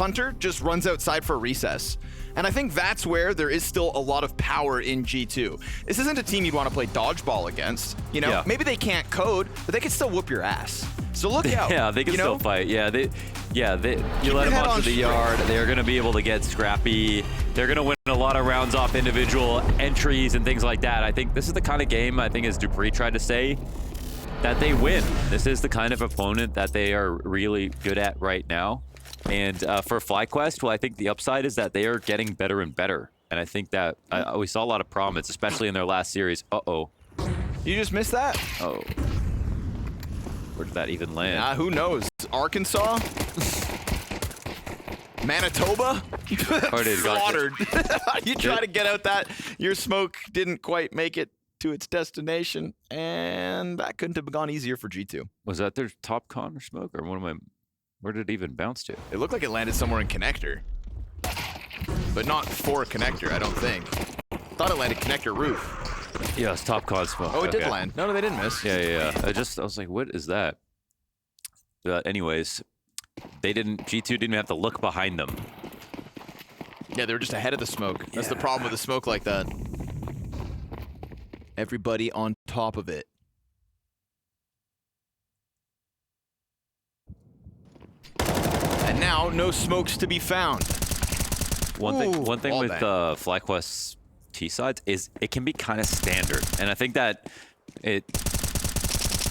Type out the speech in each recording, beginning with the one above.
Hunter just runs outside for a recess. And I think that's where there is still a lot of power in G2. This isn't a team you'd want to play dodgeball against. You know, Yeah. maybe they can't code, but they can still whoop your ass. So look out. Yeah, they can still fight. Yeah, you let them onto the yard. They're going to be able to get scrappy. They're going to win a lot of rounds off individual entries and things like that. I think this is the kind of game, I think as Dupree tried to say, that they win. This is the kind of opponent that they are really good at right now. And for FlyQuest, well, I think the upside is that they are getting better and better. And I think that we saw a lot of promise, especially in their last series. Uh-oh. You just missed that? Oh. Where did that even land? Who knows? Arkansas? Manitoba? Slaughtered. You try to get out that. Your smoke didn't quite make it to its destination. And that couldn't have gone easier for G2. Was that their top con or smoke? Or one of my... Where did it even bounce to? It looked like it landed somewhere in connector. But not for connector, I don't think. Thought it landed connector roof. Yeah, it's top con smoke. Oh, it did land. No, they didn't miss. Yeah. I was like, what is that? Anyways, G2 didn't even have to look behind them. Yeah, they were just ahead of the smoke. That's the problem with the smoke like that. Everybody on top of it. And now, no smokes to be found. One thing with FlyQuest's T-sides is it can be kind of standard. And I think that it,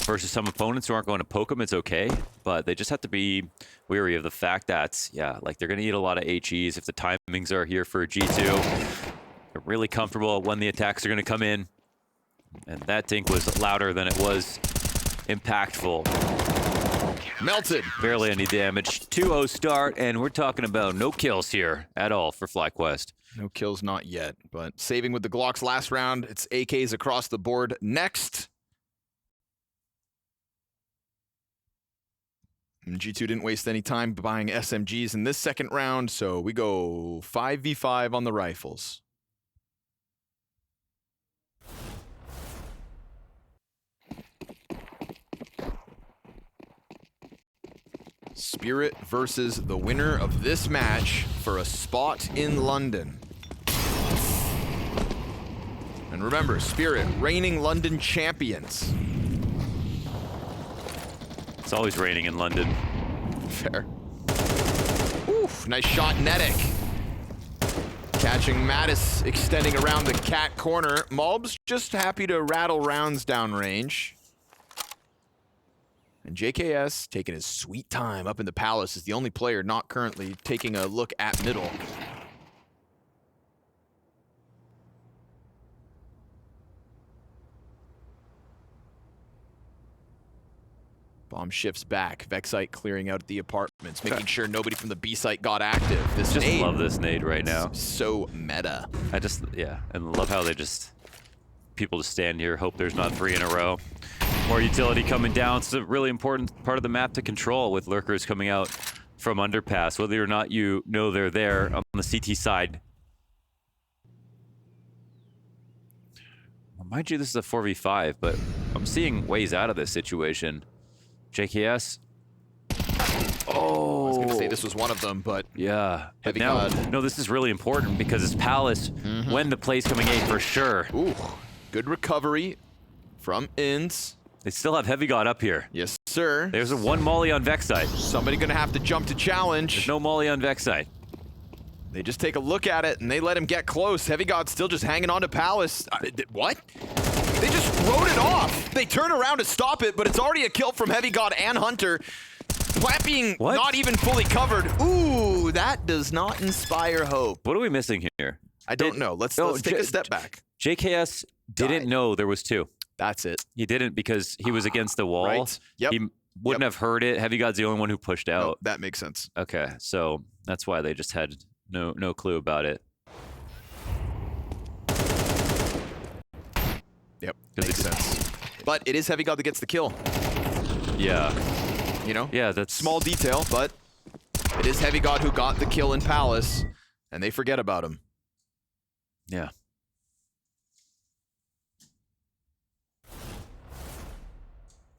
versus some opponents who aren't going to poke them, it's okay. But they just have to be wary of the fact that, like they're going to eat a lot of HEs if the timings are here for G2. They're really comfortable when the attacks are going to come in. And that dink was louder than it was impactful. Melted. Barely any damage. 2-0 start, and we're talking about no kills here at all for FlyQuest. No kills, not yet, but saving with the Glocks last round. It's AKs across the board next. And G2 didn't waste any time buying SMGs in this second round, so we go 5v5 on the rifles. Spirit versus the winner of this match for a spot in London. And remember, Spirit, reigning London champions. It's always raining in London. Fair. Oof, nice shot, Netic. Catching Mattis, extending around the cat corner. Mulb's just happy to rattle rounds downrange. And JKS taking his sweet time up in the Palace is the only player not currently taking a look at middle. Bomb shifts back. Vexite clearing out the apartments, making sure nobody from the B site got active. This just nade, love this nade right now. So meta. And love how they people just stand here, hope there's not 3 in a row. More utility coming down. It's a really important part of the map to control with lurkers coming out from underpass, whether or not you know they're there on the CT side. Well, mind you, this is a 4v5, but I'm seeing ways out of this situation. JKS. Oh, I was gonna say this was one of them, but yeah. Heavy now, God. no, this is really important because it's Palace when the play's coming in for sure. Ooh, good recovery from Inns. They still have Heavy God up here. Yes, sir. There's a 1 molly on Vexite. Somebody gonna have to jump to challenge. There's no molly on Vexite. They just take a look at it and they let him get close. Heavy God's still just hanging on to Palace. What? They just wrote it off. They turn around to stop it, but it's already a kill from Heavy God and Hunter. Plant being not even fully covered. Ooh, that does not inspire hope. What are we missing here? I don't know. Let's take a step back. JKS didn't know there was 2. That's it. He didn't because he was against the wall. Right. Yep. He wouldn't have heard it. Heavy God's the only one who pushed out. Nope, that makes sense. Okay, so that's why they just had no clue about it. Yep, makes sense. But it is Heavy God that gets the kill. Yeah. You know? Yeah, that's... Small detail, but it is Heavy God who got the kill in Palace, and they forget about him. Yeah.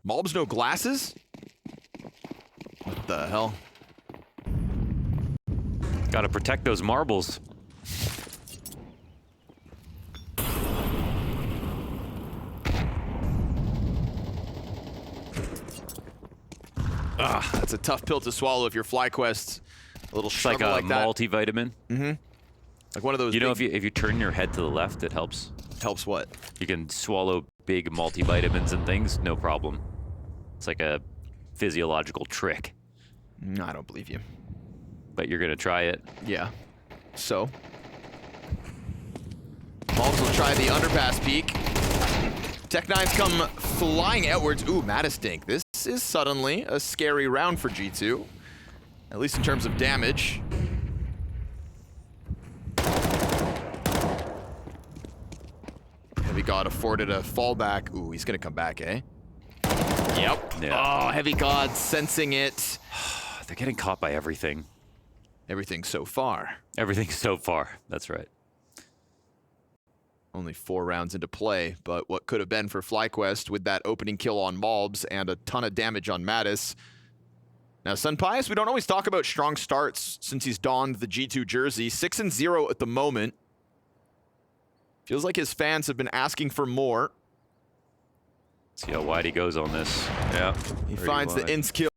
Mulb's no glasses? What the hell? Gotta protect those marbles. That's a tough pill to swallow if you're FlyQuest. A little It's like a multivitamin. Like one of those. You know, if you turn your head to the left, it helps. Helps what? You can swallow big multivitamins and things, no problem. It's like a physiological trick. I don't believe you. But you're gonna try it. Yeah. So. Malls will try the underpass peek. Tech9s come flying outwards. Ooh, Matistink. This is suddenly a scary round for G2. At least in terms of damage. Heavy God afforded a fallback. Ooh, he's gonna come back, eh? Yep. Yeah. Oh, Heavy God sensing it. They're getting caught by everything. Everything so far. Everything so far. That's right. Only 4 rounds into play, but what could have been for FlyQuest with that opening kill on Malbs and a ton of damage on Mattis. Now, Sunpius, we don't always talk about strong starts since he's donned the G2 jersey. 6-0 at the moment. Feels like his fans have been asking for more. See how wide he goes on this. Yeah. He finds the ins kill.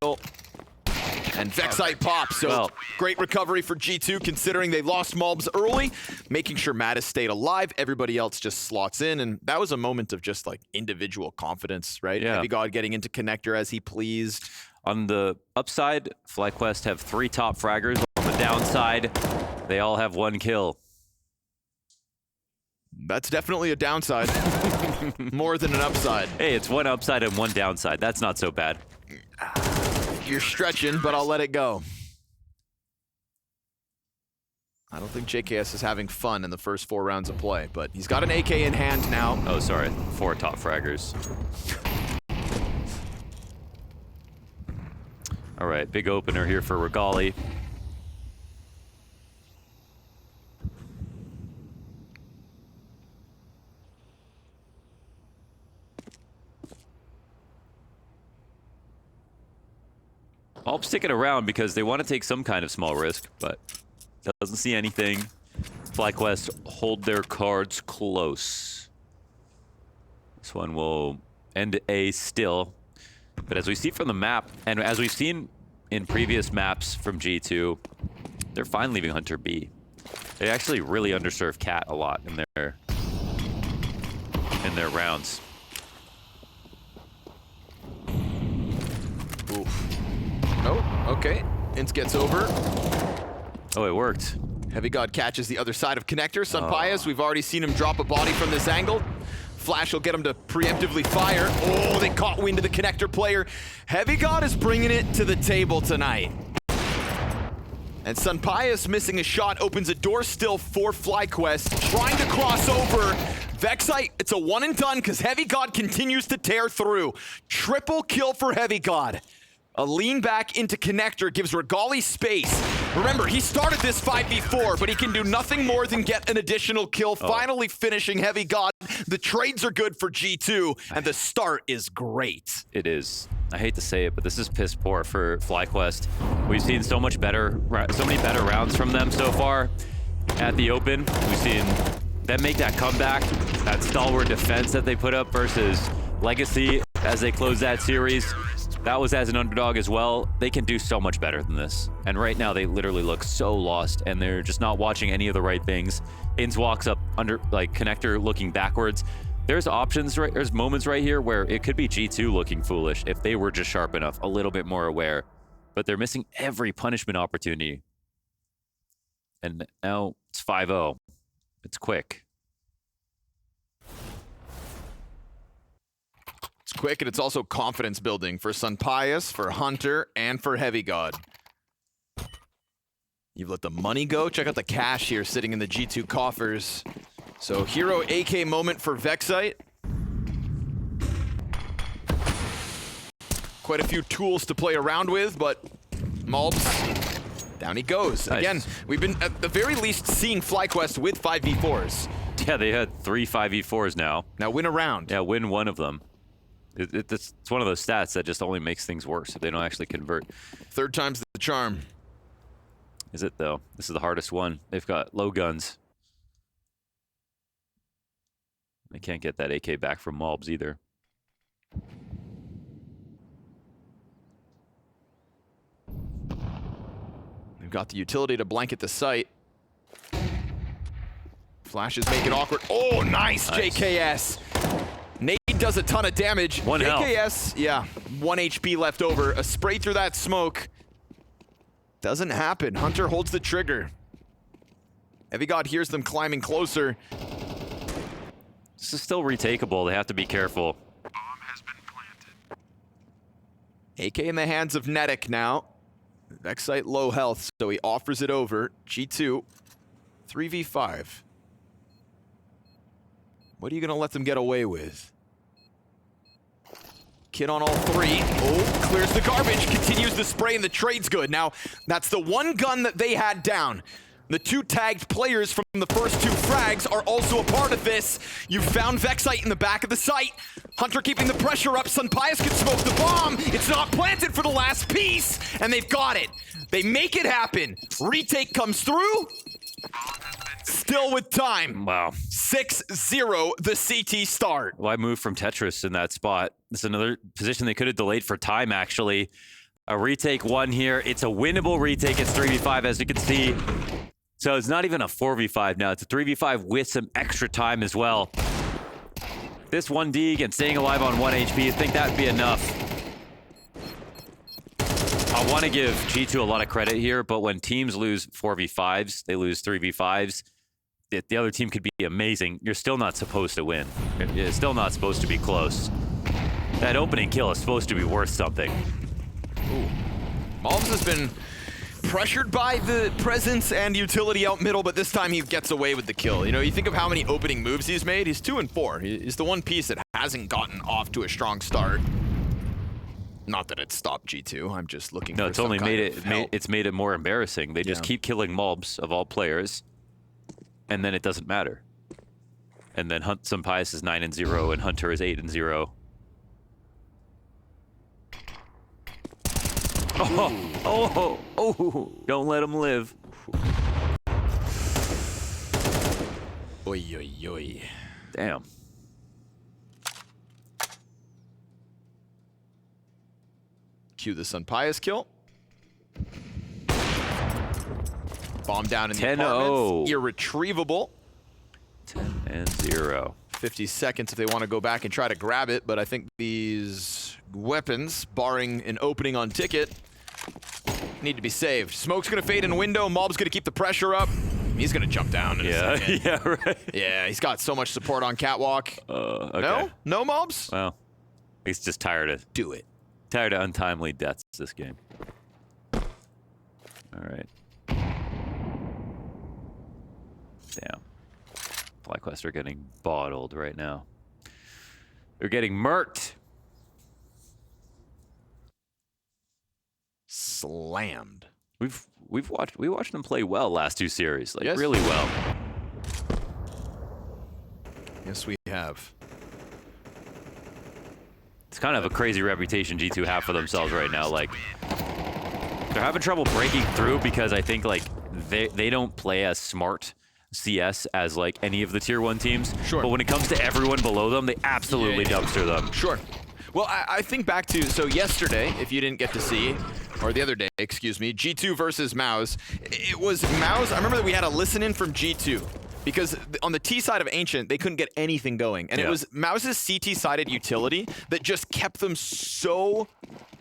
And Vexite pops, so great recovery for G2 considering they lost Malbs early, making sure Mattis stayed alive. Everybody else just slots in, and that was a moment of just like individual confidence, right? Yeah. Heavy God getting into connector as he pleased. On the upside, FlyQuest have 3 top fraggers. On the downside, they all have 1 kill. That's definitely a downside. More than an upside. Hey, it's 1 upside and 1 downside. That's not so bad. You're stretching, but I'll let it go. I don't think JKS is having fun in the first 4 rounds of play, but he's got an AK in hand now. Oh, sorry. 4 top fraggers. All right, big opener here for Regali. All sticking around because they want to take some kind of small risk, but doesn't see anything. FlyQuest hold their cards close. This one will end A still. But as we see from the map, and as we've seen in previous maps from G2, they're fine leaving Hunter B. They actually really underserve Cat a lot in their rounds. Oof. Oh, okay. Ince gets over. Oh, it worked. Heavy God catches the other side of connector. Sunpius, we've already seen him drop a body from this angle. Flash will get him to preemptively fire. Oh, they caught wind of the connector player. Heavy God is bringing it to the table tonight. And Sunpius missing a shot opens a door still for FlyQuest. Trying to cross over. Vexite, it's a 1 and done because Heavy God continues to tear through. Triple kill for Heavy God. A lean back into connector gives Regali space. Remember, he started this 5v4, but he can do nothing more than get an additional kill, finally finishing Heavy God. The trades are good for G2, and the start is great. It is. I hate to say it, but this is piss poor for FlyQuest. We've seen so many better rounds from them so far at the Open. We've seen them make that comeback, that stalwart defense that they put up versus Legacy as they close that series. That was as an underdog as well. They can do so much better than this. And right now they literally look so lost and they're just not watching any of the right things. Ince walks up under like connector looking backwards. There's options, right? There's moments right here where it could be G2 looking foolish if they were just sharp enough, a little bit more aware. But they're missing every punishment opportunity. And now it's 5-0. It's quick. It's quick, and it's also confidence building for Sunpius, for Hunter, and for Heavy God. You've let the money go. Check out the cash here sitting in the G2 coffers. So hero AK moment for Vexite. Quite a few tools to play around with, but Malbs, down he goes. Nice. Again, we've been at the very least seeing FlyQuest with 5v4s. Yeah, they had 3 5v4s now. Now win a round. Yeah, win one of them. It's one of those stats that just only makes things worse if they don't actually convert. 3rd time's the charm. Is it, though? This is the hardest one. They've got low guns. They can't get that AK back from mobs either. They've got the utility to blanket the site. Flashes make it awkward. Oh, nice. JKS. Nade does a ton of damage. One JKS, yeah, 1 HP left over. A spray through that smoke. Doesn't happen. Hunter holds the trigger. Heavy God hears them climbing closer. This is still retakeable. They have to be careful. Bomb has been planted. AK in the hands of Netic now. Vexite low health, so he offers it over. G2, 3v5. What are you gonna let them get away with? Kid on all three. Oh, clears the garbage, continues the spray, and the trade's good. Now, that's the one gun that they had down. The 2 tagged players from the first 2 frags are also a part of this. You found Vexite in the back of the site. Hunter keeping the pressure up. Sunpius can smoke the bomb. It's not planted for the last piece, and they've got it. They make it happen. Retake comes through. Still with time. Wow. 6-0 the CT start. Why move from Tetris in that spot? This is another position they could have delayed for time, actually. A retake 1 here. It's a winnable retake. It's 3v5, as you can see. So it's not even a 4v5 now. It's a 3v5 with some extra time as well. This 1D and staying alive on 1 HP, I think that would be enough. I want to give G2 a lot of credit here, but when teams lose 4v5s, they lose 3v5s, the other team could be amazing. You're still not supposed to win. You're still not supposed to be close. That opening kill is supposed to be worth something. Ooh. Malves has been pressured by the presence and utility out middle, but this time he gets away with the kill. You know, you think of how many opening moves he's made. He's 2 and 4. He's the one piece that hasn't gotten off to a strong start. Not that it stopped G2. I'm just looking. No, for it's only made help. it's made it more embarrassing. They just keep killing mobs of all players, and then it doesn't matter. And then Sunpius is 9 and 0, and Hunter is 8 and 0. Oh, don't let him live. Oy, oy, oy. Damn. Cue the Sunpius kill. Bomb down in the apartments. Irretrievable. 10 and 0. 50 seconds if they want to go back and try to grab it, but I think these weapons, barring an opening on ticket, need to be saved. Smoke's gonna fade in a window. Mob's gonna keep the pressure up. He's gonna jump down in a second. Yeah, right. Yeah, he's got so much support on catwalk. Okay. No? No mobs? Well, he's just tired of untimely deaths this game. All right. Damn. FlyQuest are getting bottled right now. They're getting murked. Slammed. We watched them play well last 2 series, like Yes. really well. Yes, we have. It's kind of a crazy reputation G2 have for themselves right now. Like, they're having trouble breaking through because I think like they don't play as smart CS as like any of the tier 1 teams. Sure. But when it comes to everyone below them, they absolutely dumpster them. Sure. Well, I think back to, so yesterday, if you didn't get to see, or the other day, excuse me, G2 versus Mouse. It was Mouse, I remember that we had a listen-in from G2, because on the T side of Ancient, they couldn't get anything going. And it was Mouse's CT-sided utility that just kept them so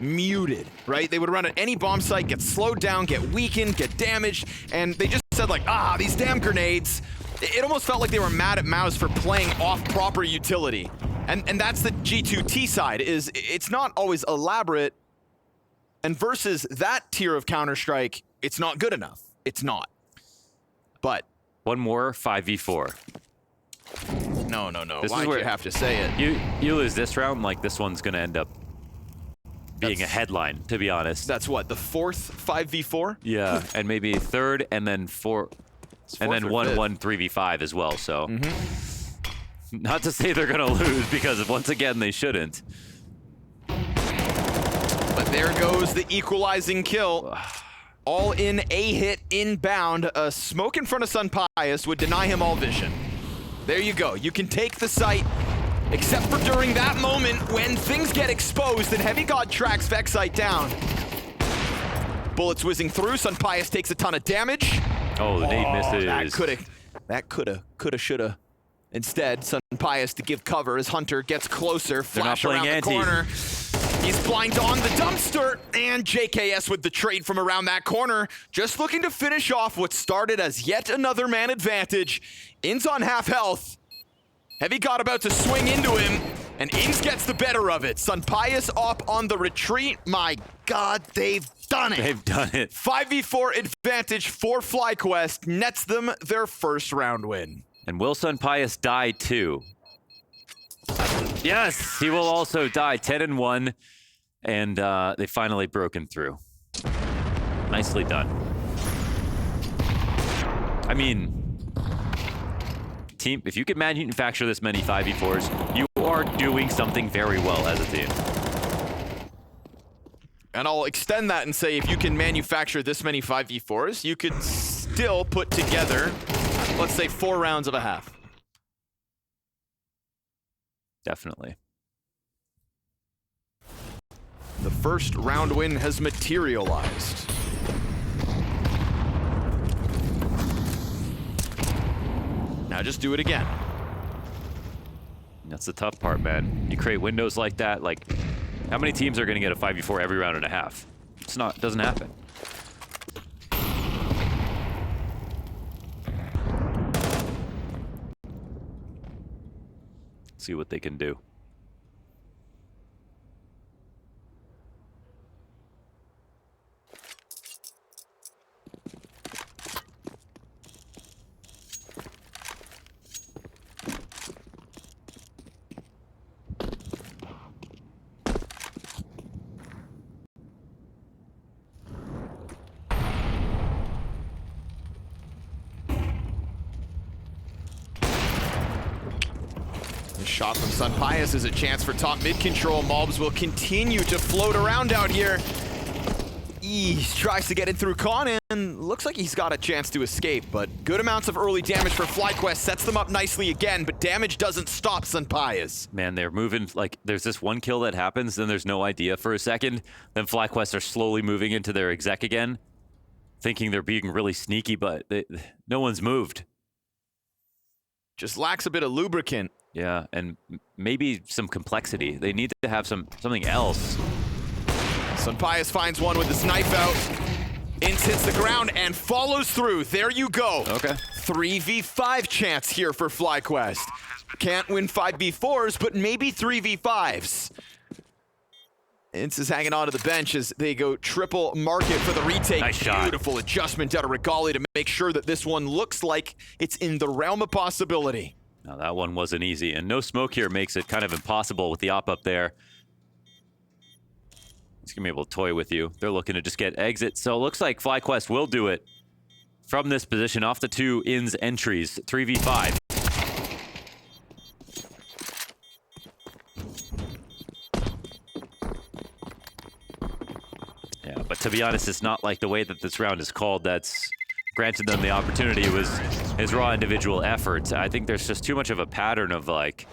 muted, right? They would run at any bomb site, get slowed down, get weakened, get damaged, and they just said like, these damn grenades. It almost felt like they were mad at Mouse for playing off proper utility. And that's the G2 T side, is it's not always elaborate, and versus that tier of Counter-Strike, it's not good enough. It's not. But One more 5v4. no. This Why'd is where you have to say it? You lose this round, like this one's gonna end up being a headline, to be honest. That's what, the 4th 5v4? Yeah, and maybe 3rd, and then 4, and then 1-1 3v5 as well. So, not to say they're gonna lose, because once again they shouldn't. But there goes the equalizing kill. All in, a hit inbound. A smoke in front of Sun Pius would deny him all vision. There you go. You can take the site, except for during that moment when things get exposed and Heavy God tracks Vexite down. Bullets whizzing through. Sun Pius takes a ton of damage. Oh, the nade misses. That coulda, shoulda. Instead, Sun Pius to give cover as Hunter gets closer. Flash around the corner. He's blind on the dumpster, and JKS with the trade from around that corner, just looking to finish off what started as yet another man advantage. Ins on half health. Heavy God about to swing into him, and Ins gets the better of it. Sun Pius up on the retreat. My God, they've done it. They've done it. 5v4 advantage for FlyQuest nets them their first round win. And will Sun Pius die too? Yes, he will also die. 10-1, and they finally broken through. Nicely done. I mean, team, if you can manufacture this many 5v4s, you are doing something very well as a team. And I'll extend that and say if you can manufacture this many 5v4s, you could still put together, let's say, 4 rounds of a half. Definitely. The first round win has materialized. Now just do it again. That's the tough part, man. You create windows like that, like, how many teams are going to get a 5v4 every round and a half? It's not, it doesn't happen. See what they can do. Shot from Sun Pius is a chance for top mid control. Mobs will continue to float around out here. He tries to get in through Con and looks like he's got a chance to escape, but good amounts of early damage for FlyQuest sets them up nicely again, but damage doesn't stop Sun Pius. Man, they're moving, like, there's this one kill that happens, then there's no idea for a second, then FlyQuest are slowly moving into their exec again, thinking they're being really sneaky, but no one's moved. Just lacks a bit of lubricant. Yeah, and maybe some complexity. They need to have something else. Sun Pius finds one with his knife out. Ince hits the ground and follows through. There you go. Okay. 3v5 chance here for FlyQuest. Can't win 5v4s, but maybe 3v5s. Ince is hanging onto the bench as they go triple market for the retake. Nice shot. Beautiful adjustment out of Regali to make sure that this one looks like it's in the realm of possibility. Now that one wasn't easy, and no smoke here makes it kind of impossible with the op up there. He's gonna be able to toy with you. They're looking to just get exit, so it looks like FlyQuest will do it from this position off the 2 ins entries, 3v5. Yeah, but to be honest, it's not like the way that this round is called that's granted them the opportunity. It was his raw individual efforts. I think there's just too much of a pattern of like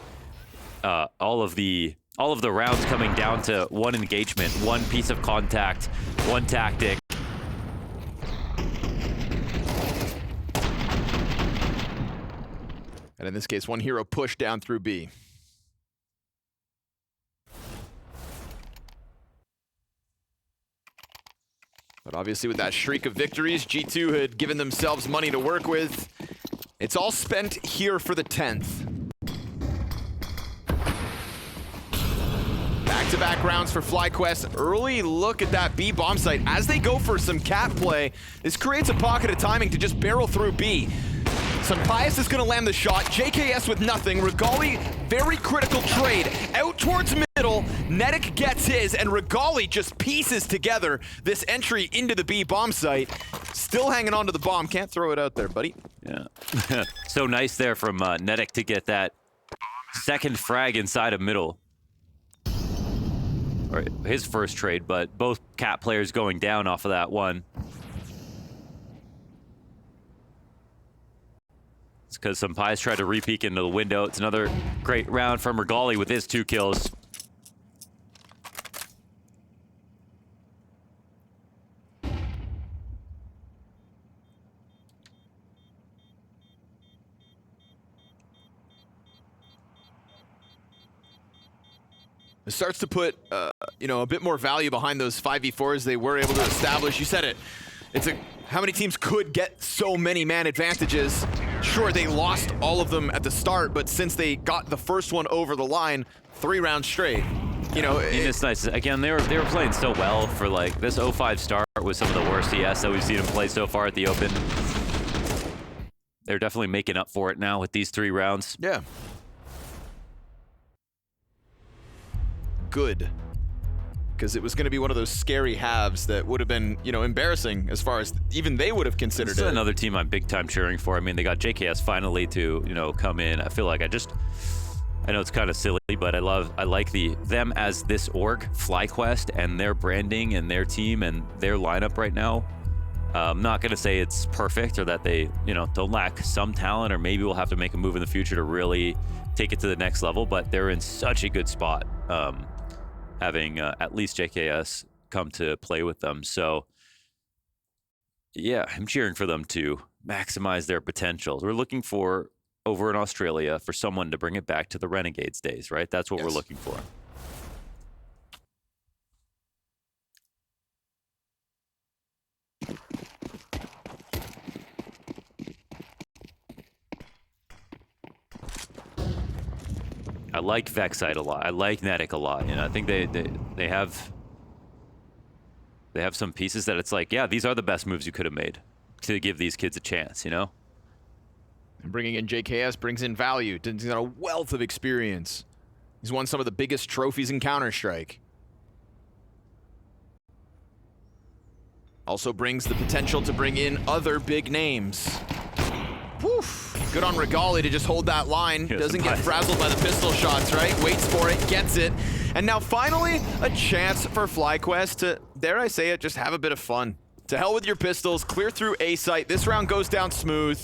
all of the rounds coming down to one engagement, one piece of contact, one tactic. And in this case, one hero pushed down through B. But obviously with that streak of victories, G2 had given themselves money to work with. It's all spent here for the 10th. Back-to-back rounds for FlyQuest. Early look at that B bomb site. As they go for some cat play, this creates a pocket of timing to just barrel through B. Sun Pius is going to land the shot. JKS with nothing. Regali, very critical trade. Out towards middle. Nedic gets his, and Regali just pieces together this entry into the B bomb site. Still hanging on to the bomb. Can't throw it out there, buddy. Yeah. So nice there from Nedic to get that second frag inside of middle. Or his first trade, but both cat players going down off of that one. It's because some Pies tried to re-peek into the window. It's another great round from Regali with his 2 kills. It starts to put, you know, a bit more value behind those 5v4s they were able to establish. You said it. It's how many teams could get so many man advantages? Sure, they lost all of them at the start, but since they got the first one over the line 3 rounds straight, you know, it's nice. Again, they were playing so well for like this 0-5 start was some of the worst CS that we've seen them play so far at the Open. They're definitely making up for it now with these 3 rounds. Yeah. Good, because it was going to be one of those scary halves that would have been, you know, embarrassing as far as even they would have considered this it. Is another team I'm big time cheering for. I mean, they got JKS finally to, you know, come in. I feel like I know it's kind of silly, but I like them as this org, FlyQuest, and their branding and their team and their lineup right now. I'm not going to say it's perfect or that they, you know, don't lack some talent, or maybe we'll have to make a move in the future to really take it to the next level, but they're in such a good spot. Having at least JKS come to play with them. So, yeah, I'm cheering for them to maximize their potential. We're looking for, over in Australia, for someone to bring it back to the Renegades days, right? That's what we're looking for. I like Vexite a lot. I like Netic a lot. You know, I think they have some pieces that it's like, yeah, these are the best moves you could have made to give these kids a chance, you know? And bringing in JKS brings in value. He's got a wealth of experience. He's won some of the biggest trophies in Counter-Strike. Also brings the potential to bring in other big names. Woof. Good on Regali to just hold that line. Doesn't get frazzled by the pistol shots, right? Waits for it, gets it. And now finally, a chance for FlyQuest to, dare I say it, just have a bit of fun. To hell with your pistols, clear through A site. This round goes down smooth.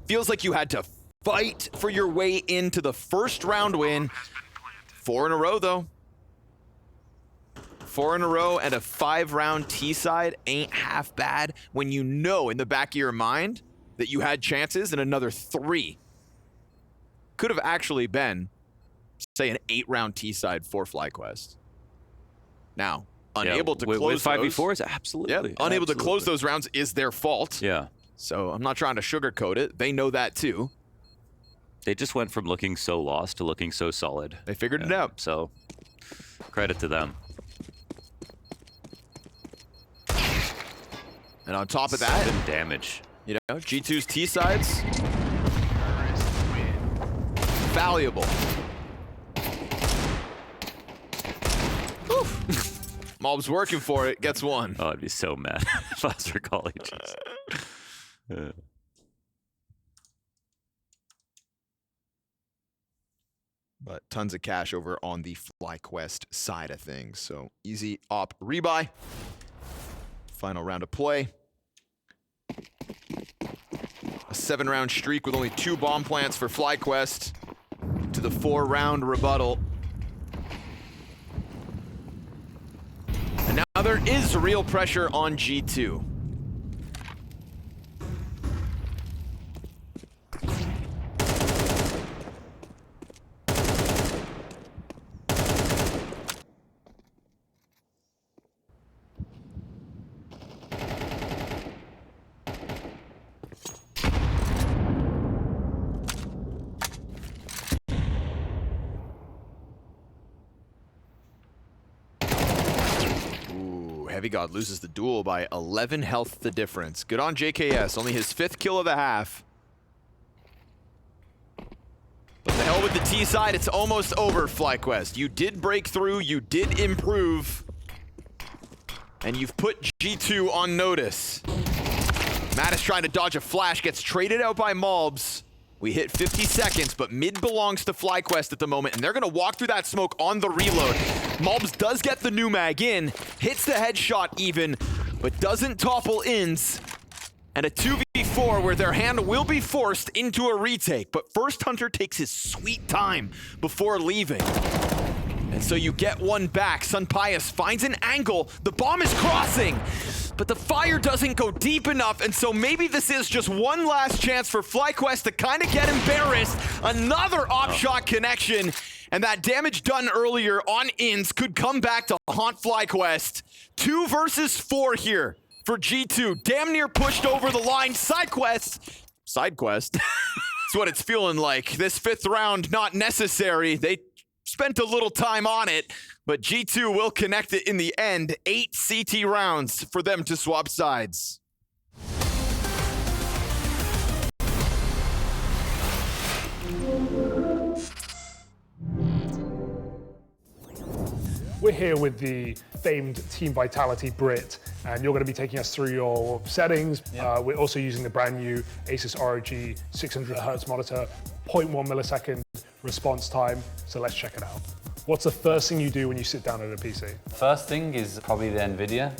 Feels like you had to fight for your way into the first round win. 4 in a row, though. 4 in a row and a 5-round T-side ain't half bad when you know in the back of your mind that you had chances, and another 3 could have actually been, say, an 8-round T-side for FlyQuest. Now, unable to close with 5v4s, absolutely. Yep, unable to close those rounds is their fault. Yeah. So I'm not trying to sugarcoat it. They know that too. They just went from looking so lost to looking so solid. They figured it out. So, credit to them. And on top of that, 7 damage. You know, G2's T-sides, valuable. Mob's working for it, gets 1. Oh, I'd be so mad if I was Regali. But tons of cash over on the FlyQuest side of things. So easy op rebuy. Final round of play. A 7-round streak with only 2 bomb plants for FlyQuest to the 4-round rebuttal. And now there is real pressure on G2. Heavy God loses the duel by 11 health the difference. Good on JKS, only his 5th kill of the half. But the hell with the T side, it's almost over, FlyQuest. You did break through, you did improve, and you've put G2 on notice. Matt is trying to dodge a flash, gets traded out by Mobs. We hit 50 seconds, but mid belongs to FlyQuest at the moment, and they're gonna walk through that smoke on the reload. Mobs does get the new mag in, hits the headshot even, but doesn't topple ins. And a 2v4 where their hand will be forced into a retake. But first, Hunter takes his sweet time before leaving. And so you get one back. Sun Pius finds an angle. The bomb is crossing, but the fire doesn't go deep enough. And so maybe this is just one last chance for FlyQuest to kind of get embarrassed. Another op-shot connection. And that damage done earlier on Ins could come back to haunt FlyQuest. 2 versus 4 here for G2. Damn near pushed over the line. Side quest. That's what it's feeling like. This 5th round, not necessary. They spent a little time on it, but G2 will connect it in the end. 8 CT rounds for them to swap sides. We're here with the famed Team Vitality Brit, and you're going to be taking us through your settings. We're also using the brand new Asus ROG 600Hz monitor, 0.1 millisecond response time. So let's check it out. What's the first thing you do when you sit down at a PC? First thing is probably the NVIDIA.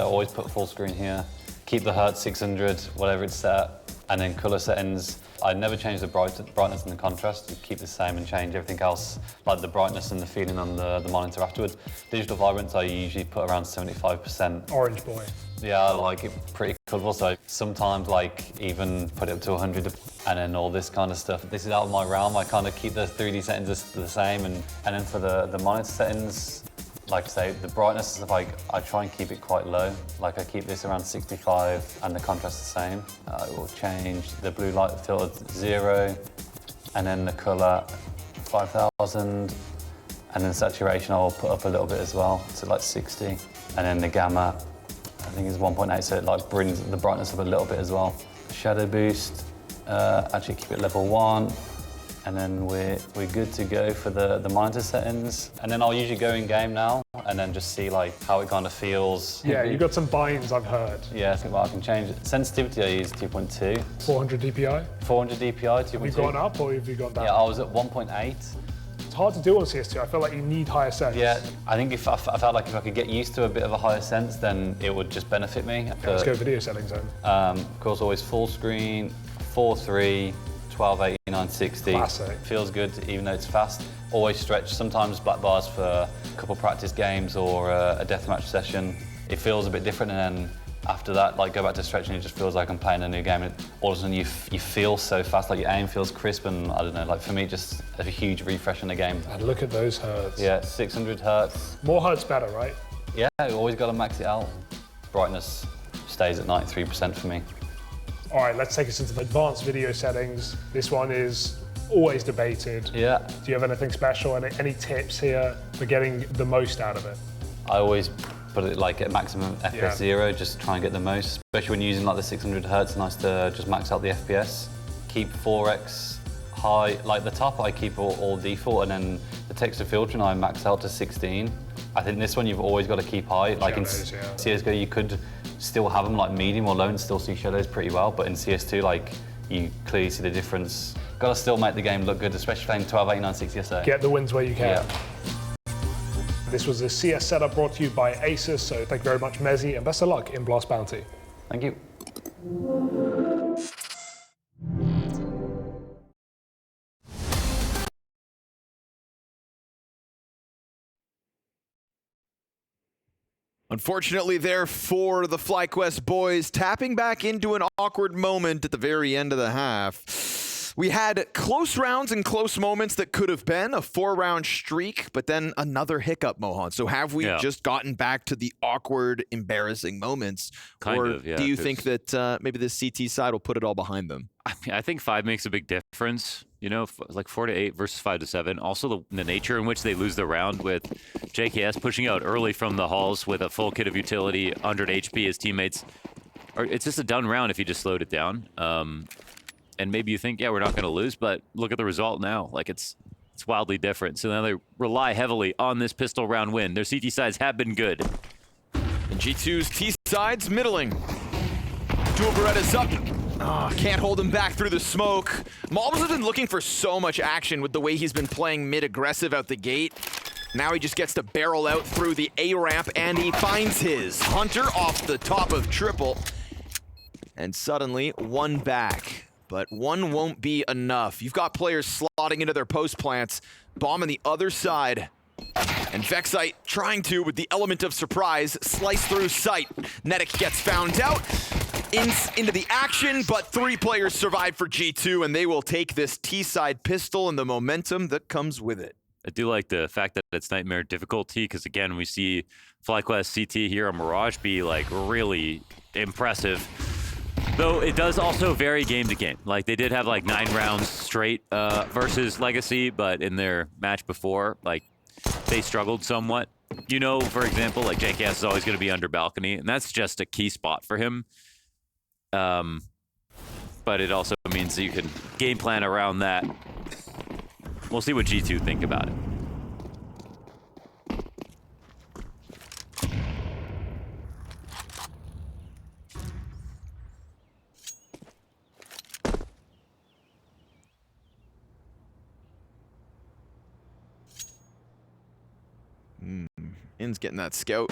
Always put full screen here, keep the Hertz 600, whatever it's set, and then color settings. I never change the brightness and the contrast, keep the same and change everything else, like the brightness and the feeling on the monitor afterwards. Digital vibrance, I usually put around 75%. Orange boy. Yeah, I like it pretty colorful, so sometimes even put it up to 100 and then all this kind of stuff. This is out of my realm. I kind of keep the 3D settings the same, and then for the monitor settings, like I say, the brightness and stuff, I try and keep it quite low. I keep this around 65 and the contrast the same. I will change the blue light filter to 0, and then the color 5000, and then saturation I'll put up a little bit as well, to 60. And then the gamma, I think is 1.8, so it brings the brightness up a little bit as well. Shadow boost, actually keep it level 1. And then we're good to go for the monitor settings. And then I'll usually go in game now and then just see how it kind of feels. Yeah, you got some binds, I've heard. Yeah, I can change it. Sensitivity I use 2.2. 400 DPI? 400 DPI, 2.2. Have you gone up or have you gone down? Yeah, I was at 1.8. It's hard to do on CS2. I feel like you need higher sense. Yeah, I think I felt like if I could get used to a bit of a higher sense, then it would just benefit me. Okay, let's go video settings then. Of course, always full screen, 4:3. 1280, 960. Classic. Feels good even though it's fast. Always stretch, sometimes black bars for a couple practice games or a deathmatch session. It feels a bit different, and then after that, go back to stretching, it just feels like I'm playing a new game. And all of a sudden you feel so fast, your aim feels crisp, and I don't know, for me, just a huge refresh in the game. And look at those hertz. Yeah, 600 hertz. More hertz better, right? Yeah, you always got to max it out. Brightness stays at 93% for me. All right, let's take us into the advanced video settings. This one is always debated. Yeah. Do you have anything special? Any tips here for getting the most out of it? I always put it at maximum FPS 0, just try and get the most. Especially when you're using the 600 hertz, nice to just max out the FPS. Keep 4x high, the top I keep all default, and then the texture filtering I max out to 16. I think this one you've always got to keep high. In CSGO you could still have them medium or low and still see shadows pretty well, but in CS2 you clearly see the difference. Got to still make the game look good, especially playing 1280, 960 yesterday. Get the wins where you can. Yeah. This was a CS setup brought to you by Asus, so thank you very much, Mezzy, and best of luck in Blast Bounty. Thank you. Unfortunately there for the FlyQuest boys, tapping back into an awkward moment at the very end of the half. We had close rounds and close moments that could have been a 4-round streak, but then another hiccup, Mohan. So have we just gotten back to the awkward, embarrassing moments? Do you think that maybe the CT side will put it all behind them? I think 5 makes a big difference. 4 to 8 versus 5 to 7. Also, the nature in which they lose the round with JKS pushing out early from the halls with a full kit of utility, 100 HP, his teammates. It's just a done round if you just slowed it down. And maybe you think, we're not going to lose, but look at the result now. It's wildly different. So now they rely heavily on this pistol round win. Their CT sides have been good. And G2's T sides middling. Dual Beretta's up. Can't hold him back through the smoke. Malbs has been looking for so much action with the way he's been playing mid-aggressive out the gate. Now he just gets to barrel out through the A ramp, and he finds his Hunter off the top of triple. And suddenly, one back. But one won't be enough. You've got players slotting into their post plants. Bomb on the other side. And Vexite trying to, with the element of surprise, slice through sight. Netic gets found out. Into the action, but 3 players survive for G2, and they will take this T-side pistol and the momentum that comes with it. I do like the fact that it's Nightmare difficulty, because again, we see FlyQuest CT here on Mirage be like really impressive. Though it does also vary game to game. Like they did have like 9 rounds straight versus Legacy, but in their match before, like they struggled somewhat. You know, for example, like JKS is always going to be under balcony, and that's just a key spot for him. But it also means that you can game plan around that. We'll see what G2 think about it. In's getting that scout.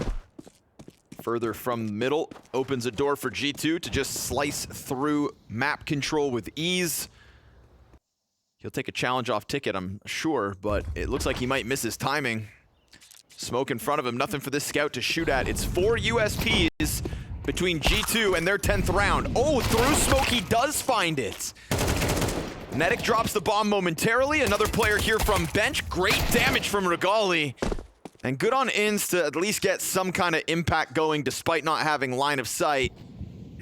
Further from the middle, opens a door for G2 to just slice through map control with ease. He'll take a challenge off ticket, I'm sure, but it looks like he might miss his timing. Smoke in front of him, nothing for this scout to shoot at. It's 4 USPs between G2 and their 10th round. Oh, through smoke, he does find it. Netic drops the bomb momentarily. Another player here from bench. Great damage from Regali. And good on Inns to at least get some kind of impact going despite not having line of sight.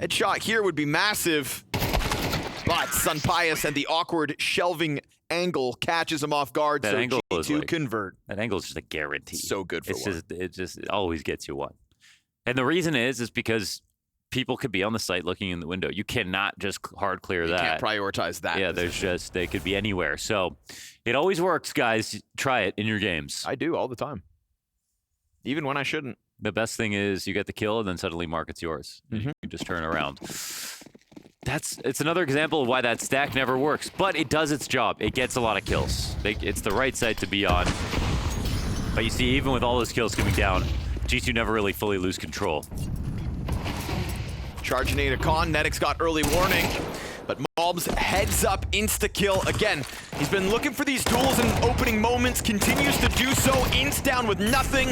Headshot here would be massive. But Sunpius and the awkward shelving angle catches him off guard, that so angle G2 is like, convert. That angle is just a guarantee. So good for one. It always gets you one. And the reason is because people could be on the site looking in the window. You cannot just hard clear that. You can't prioritize that. Yeah, they could be anywhere. So it always works, guys. Try it in your games. I do all the time. Even when I shouldn't. The best thing is you get the kill and then suddenly market's yours. You can just turn around. It's another example of why that stack never works, but it does its job. It gets a lot of kills. It's the right site to be on. But you see, even with all those kills coming down, G2 never really fully lose control. Charging a con, Netic's got early warning, but Mobs heads up insta-kill again. He's been looking for these tools in opening moments, continues to do so. Ints down with nothing.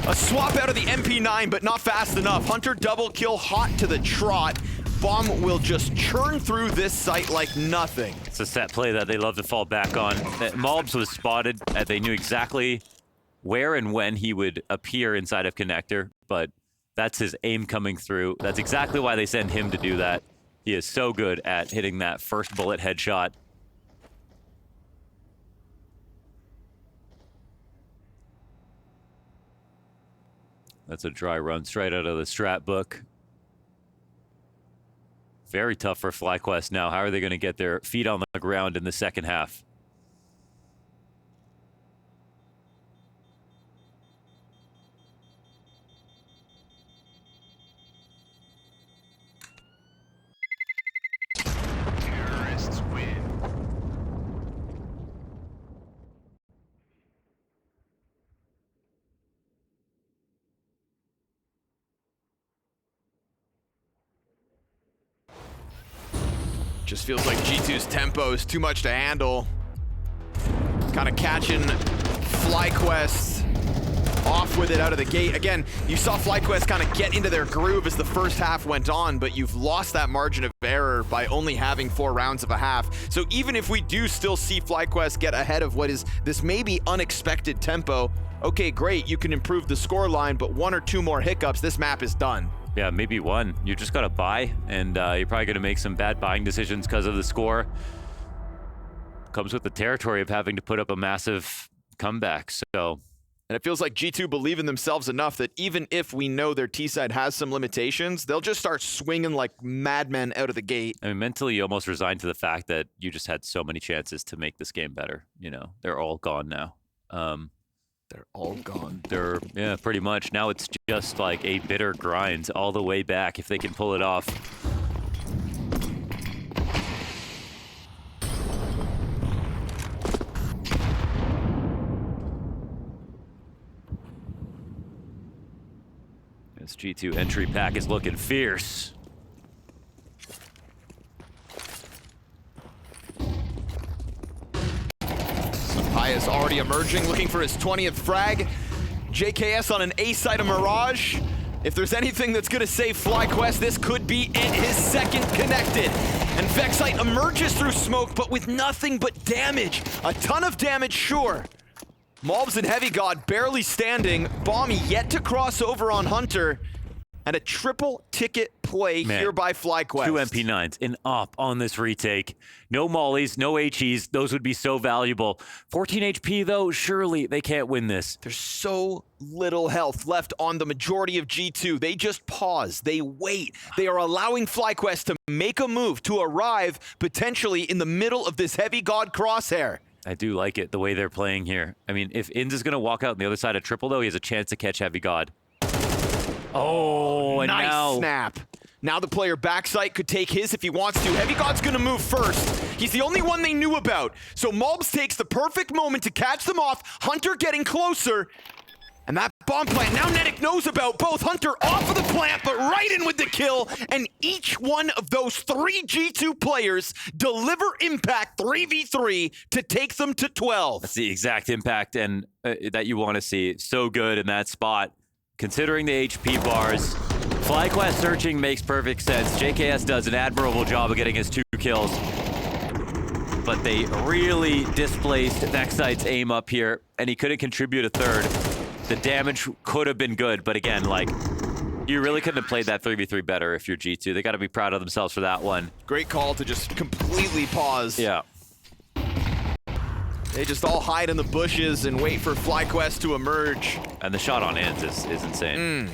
A swap out of the MP9, but not fast enough. Hunter double kill, hot to the trot. Bomb will just churn through this site like nothing. It's a set play that they love to fall back on. Mobs was spotted. They knew exactly where and when he would appear inside of connector, but that's his aim coming through. That's exactly why they send him to do that. He is so good at hitting that first bullet headshot. That's a dry run straight out of the strat book. Very tough for FlyQuest now. How are they going to get their feet on the ground in the second half? Terrorists win. Just feels like G2's tempo is too much to handle. Kind of catching FlyQuest off with it out of the gate. Again, you saw FlyQuest kind of get into their groove as the first half went on, but you've lost that margin of error by only having 4 rounds of a half. So even if we do still see FlyQuest get ahead of what is this maybe unexpected tempo, okay, great, you can improve the score line, but 1 or 2 more hiccups, this map is done. Yeah, maybe 1. You just got to buy, and you're probably going to make some bad buying decisions because of the score. Comes with the territory of having to put up a massive comeback, so... And it feels like G2 believe in themselves enough that even if we know their T-side has some limitations, they'll just start swinging like madmen out of the gate. I mean, mentally, you almost resigned to the fact that you just had so many chances to make this game better. You know, they're all gone now. They're all gone. Yeah, pretty much. Now it's just like a bitter grind all the way back if they can pull it off. This G2 entry pack is looking fierce. Guy is already emerging, looking for his 20th frag. JKS on an A side of Mirage. If there's anything that's gonna save FlyQuest, this could be it, his second connected. And Vexite emerges through smoke, but with nothing but damage. A ton of damage, sure. Mobs and Heavy God barely standing. Bomb yet to cross over on Hunter. And a triple ticket play here by FlyQuest. 2 MP9s, an op on this retake. No mollies, no HEs. Those would be so valuable. 14 HP though, surely they can't win this. There's so little health left on the majority of G2. They just pause. They wait. They are allowing FlyQuest to make a move to arrive potentially in the middle of this Heavy God crosshair. I do like it, the way they're playing here. I mean, if Inz is going to walk out on the other side of triple though, he has a chance to catch Heavy God. Oh, and nice now snap. Now the player backside could take his if he wants to. Heavy God's gonna move first. He's the only one they knew about. So Mobs takes the perfect moment to catch them off. Hunter getting closer. And that bomb plant, now Nedic knows about both. Hunter off of the plant, but right in with the kill. And each one of those 3 G2 players deliver impact 3v3 to take them to 12. that's the exact impact and that you want to see. So good in that spot. Considering the HP bars, FlyQuest searching makes perfect sense. JKS does an admirable job of getting his 2 kills. But they really displaced Vexite's aim up here, and he couldn't contribute a third. The damage could have been good, but again, like, you really couldn't have played that 3v3 better if you're G2. They got to be proud of themselves for that one. Great call to just completely pause. Yeah. They just all hide in the bushes and wait for FlyQuest to emerge. And the shot on Inz is insane.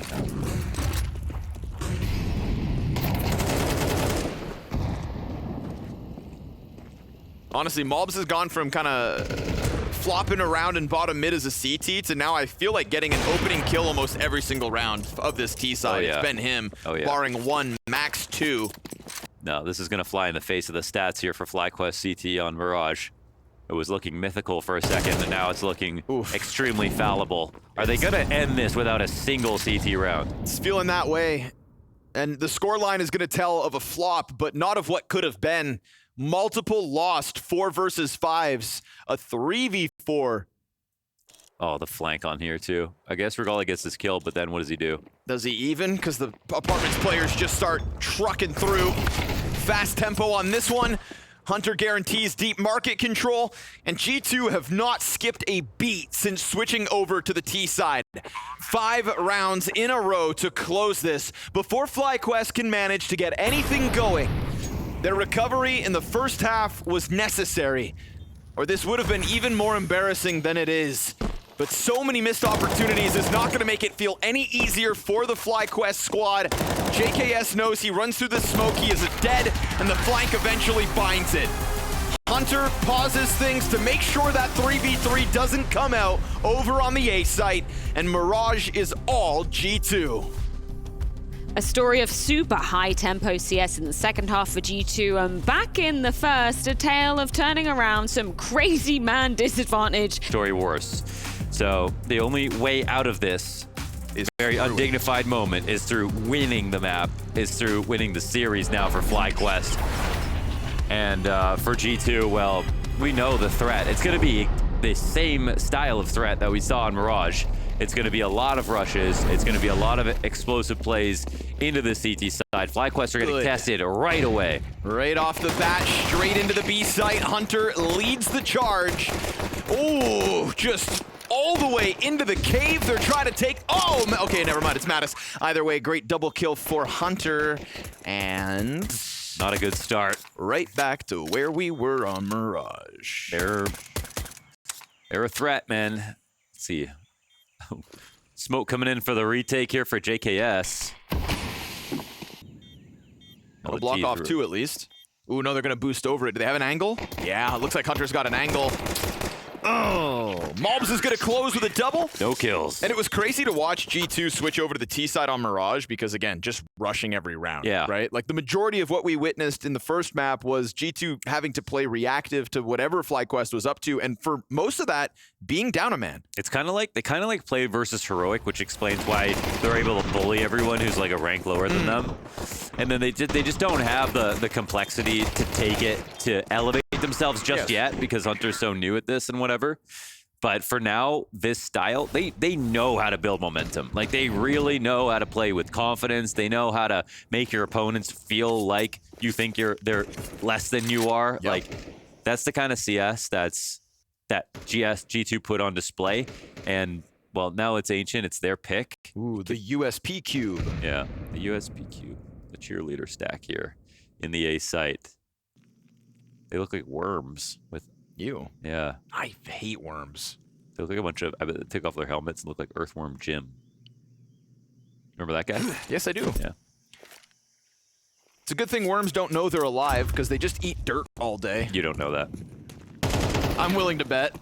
Honestly, Mobs has gone from kind of flopping around in bottom mid as a CT to now I feel like getting an opening kill almost every single round of this T side. Oh, yeah. It's been him, barring 1, max 2. No, this is going to fly in the face of the stats here for FlyQuest CT on Mirage. It was looking mythical for a second, and now it's looking extremely fallible. Are they going to end this without a single CT round? It's feeling that way. And the scoreline is going to tell of a flop, but not of what could have been. Multiple lost 4 versus 5s, a 3v4. Oh, the flank on here, too. I guess Regala gets his kill, but then what does he do? Does he even? Because the Apartments players just start trucking through. Fast tempo on this one. Hunter guarantees deep market control, and G2 have not skipped a beat since switching over to the T side. 5 rounds in a row to close this before FlyQuest can manage to get anything going. Their recovery in the first half was necessary, or this would have been even more embarrassing than it is. But so many missed opportunities is not going to make it feel any easier for the FlyQuest squad. JKS knows he runs through the smoke, he is dead, and the flank eventually binds it. Hunter pauses things to make sure that 3v3 doesn't come out over on the A site, and Mirage is all G2. A story of super high tempo CS in the second half for G2, and back in the first, a tale of turning around some crazy man disadvantage. Story worse. So the only way out of this is a very undignified moment is through winning the map, is through winning the series now for FlyQuest. And for G2, well, we know the threat. It's going to be the same style of threat that we saw in Mirage. It's going to be a lot of rushes. It's going to be a lot of explosive plays into the CT side. FlyQuest are getting tested right away. Right off the bat, straight into the B site. Hunter leads the charge. Oh, just all the way into the cave. They're trying to take... Oh, okay, never mind. It's Mattis. Either way, great double kill for Hunter. And... not a good start. Right back to where we were on Mirage. They're a threat, man. Let's see. Smoke coming in for the retake here for JKS. I'll block off 2 at least. Ooh, no, they're going to boost over it. Do they have an angle? Yeah, it looks like Hunter's got an angle. Oh, Mobs is going to close with a double. No kills. And it was crazy to watch G2 switch over to the T side on Mirage because, again, just rushing every round, right? Like, the majority of what we witnessed in the first map was G2 having to play reactive to whatever FlyQuest was up to, and for most of that, being down a man. It's kind of like, they kind of like play versus Heroic, which explains why they're able to bully everyone who's like a rank lower than them. And then they just don't have the complexity to take it, to elevate themselves just yet because Hunter's so new at this and whatever. But for now, this style, they know how to build momentum. Like, they really know how to play with confidence. They know how to make your opponents feel like you think they're less than you are. Yep. Like, that's the kind of CS that G2 put on display. And, well, now it's Ancient. It's their pick. Ooh, the USP cube. Yeah, the USP cube, the cheerleader stack here in the A site. They look like worms with... You. Yeah. I hate worms. They look like a bunch of... I bet they take off their helmets and look like Earthworm Jim. Remember that guy? Yes, I do. Yeah. It's a good thing worms don't know they're alive because they just eat dirt all day. You don't know that. I'm willing to bet.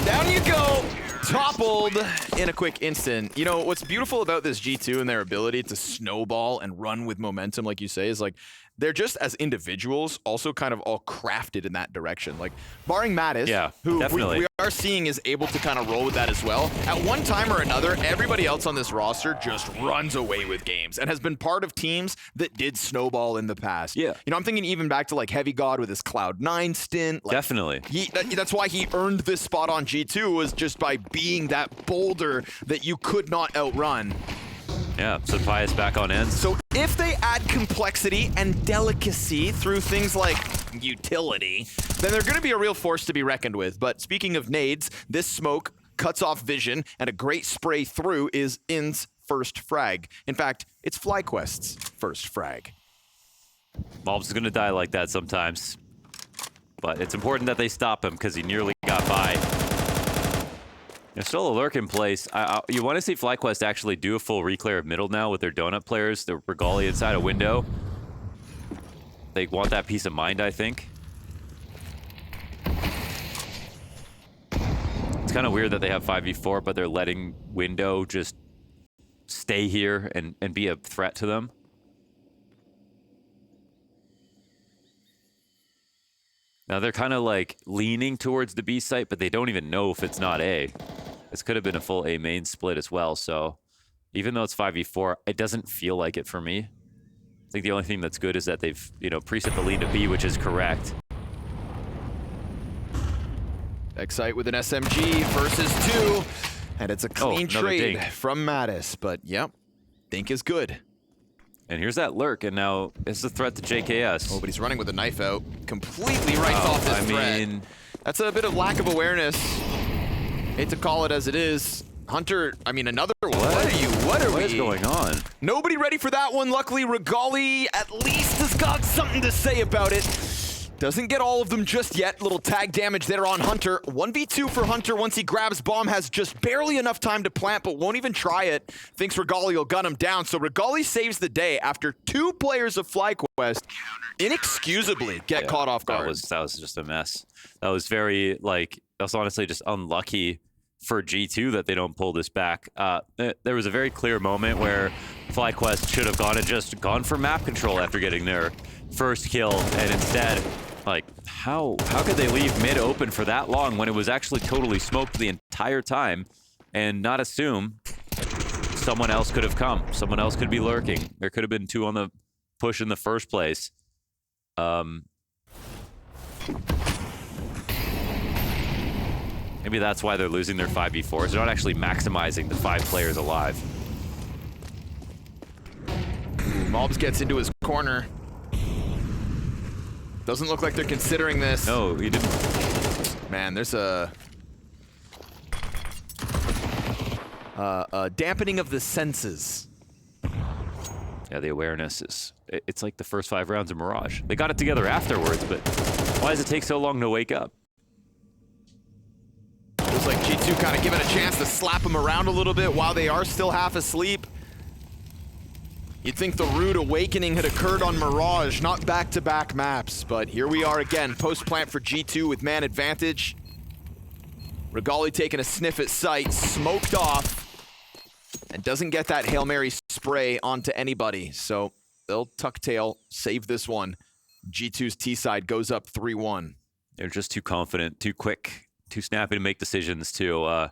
Down you go. Toppled in a quick instant. You know, what's beautiful about this G2 and their ability to snowball and run with momentum, like you say, is like, they're just as individuals also kind of all crafted in that direction. Like, barring Mattis, Yeah, who definitely. we are seeing is able to kind of roll with that as well. At one time or another, everybody else on this roster just runs away with games and has been part of teams that did snowball in the past. Yeah. You know, I'm thinking even back to like Heavy God with his Cloud9 stint. Like, Definitely. that's why he earned this spot on G2, was just by being that boulder that you could not outrun. Yeah, so Pius back on ends. So if they add complexity and delicacy through things like utility, then they're going to be a real force to be reckoned with. But speaking of nades, this smoke cuts off vision, and a great spray through is In's first frag. In fact, it's FlyQuest's first frag. Mobs is going to die like that sometimes. But it's important that they stop him because he nearly got by. There's still a lurk in place. You want to see FlyQuest actually do a full reclear of middle now with their donut players, the Regali inside a window. They want that peace of mind, I think. It's kind of weird that they have 5v4, but they're letting window just stay here and be a threat to them. Now they're kind of like leaning towards the B site, but they don't even know if it's not A. This could have been a full A main split as well, so even though it's 5v4, it doesn't feel like it for me. I think the only thing that's good is that they've, you know, preset the lead to B, which is correct. Excite with an SMG versus 2, and it's a clean another trade dink. from Mattis, but yep, Dink is good. And here's that lurk, and now it's a threat to JKS. Oh, but he's running with a knife out. Completely writes off this threat. That's a bit of lack of awareness. Hate to call it as it is. Hunter, I mean, another one. What is going on? Nobody ready for that one. Luckily, Regali at least has got something to say about it. Doesn't get all of them just yet. Little tag damage there on Hunter. 1v2 for Hunter once he grabs bomb. Has just barely enough time to plant, but won't even try it. Thinks Regali will gun him down. So Regali saves the day after 2 players of FlyQuest inexcusably get caught off guard. That was just a mess. That was very, like, that was honestly just unlucky for G2 that they don't pull this back. There was a very clear moment where FlyQuest should have just gone for map control after getting their first kill, and instead, like, how could they leave mid open for that long when it was actually totally smoked the entire time and not assume someone else could have come? Someone else could be lurking. There could have been 2 on the push in the first place. Maybe that's why they're losing their 5v4s. They're not actually maximizing the 5 players alive. Mobs gets into his corner. Doesn't look like they're considering this. No, he didn't. Man, there's a dampening of the senses. Yeah, the awareness is... It's like the first 5 rounds of Mirage. They got it together afterwards, but why does it take so long to wake up? Feels like G2 kind of given a chance to slap them around a little bit while they are still half asleep. You'd think the rude awakening had occurred on Mirage, not back-to-back maps, but here we are again, post-plant for G2 with man advantage. Regali taking a sniff at sight, smoked off, and doesn't get that Hail Mary spray onto anybody, so they'll tuck tail, save this one. G2's T-side goes up 3-1. They're just too confident, too quick, too snappy to make decisions, to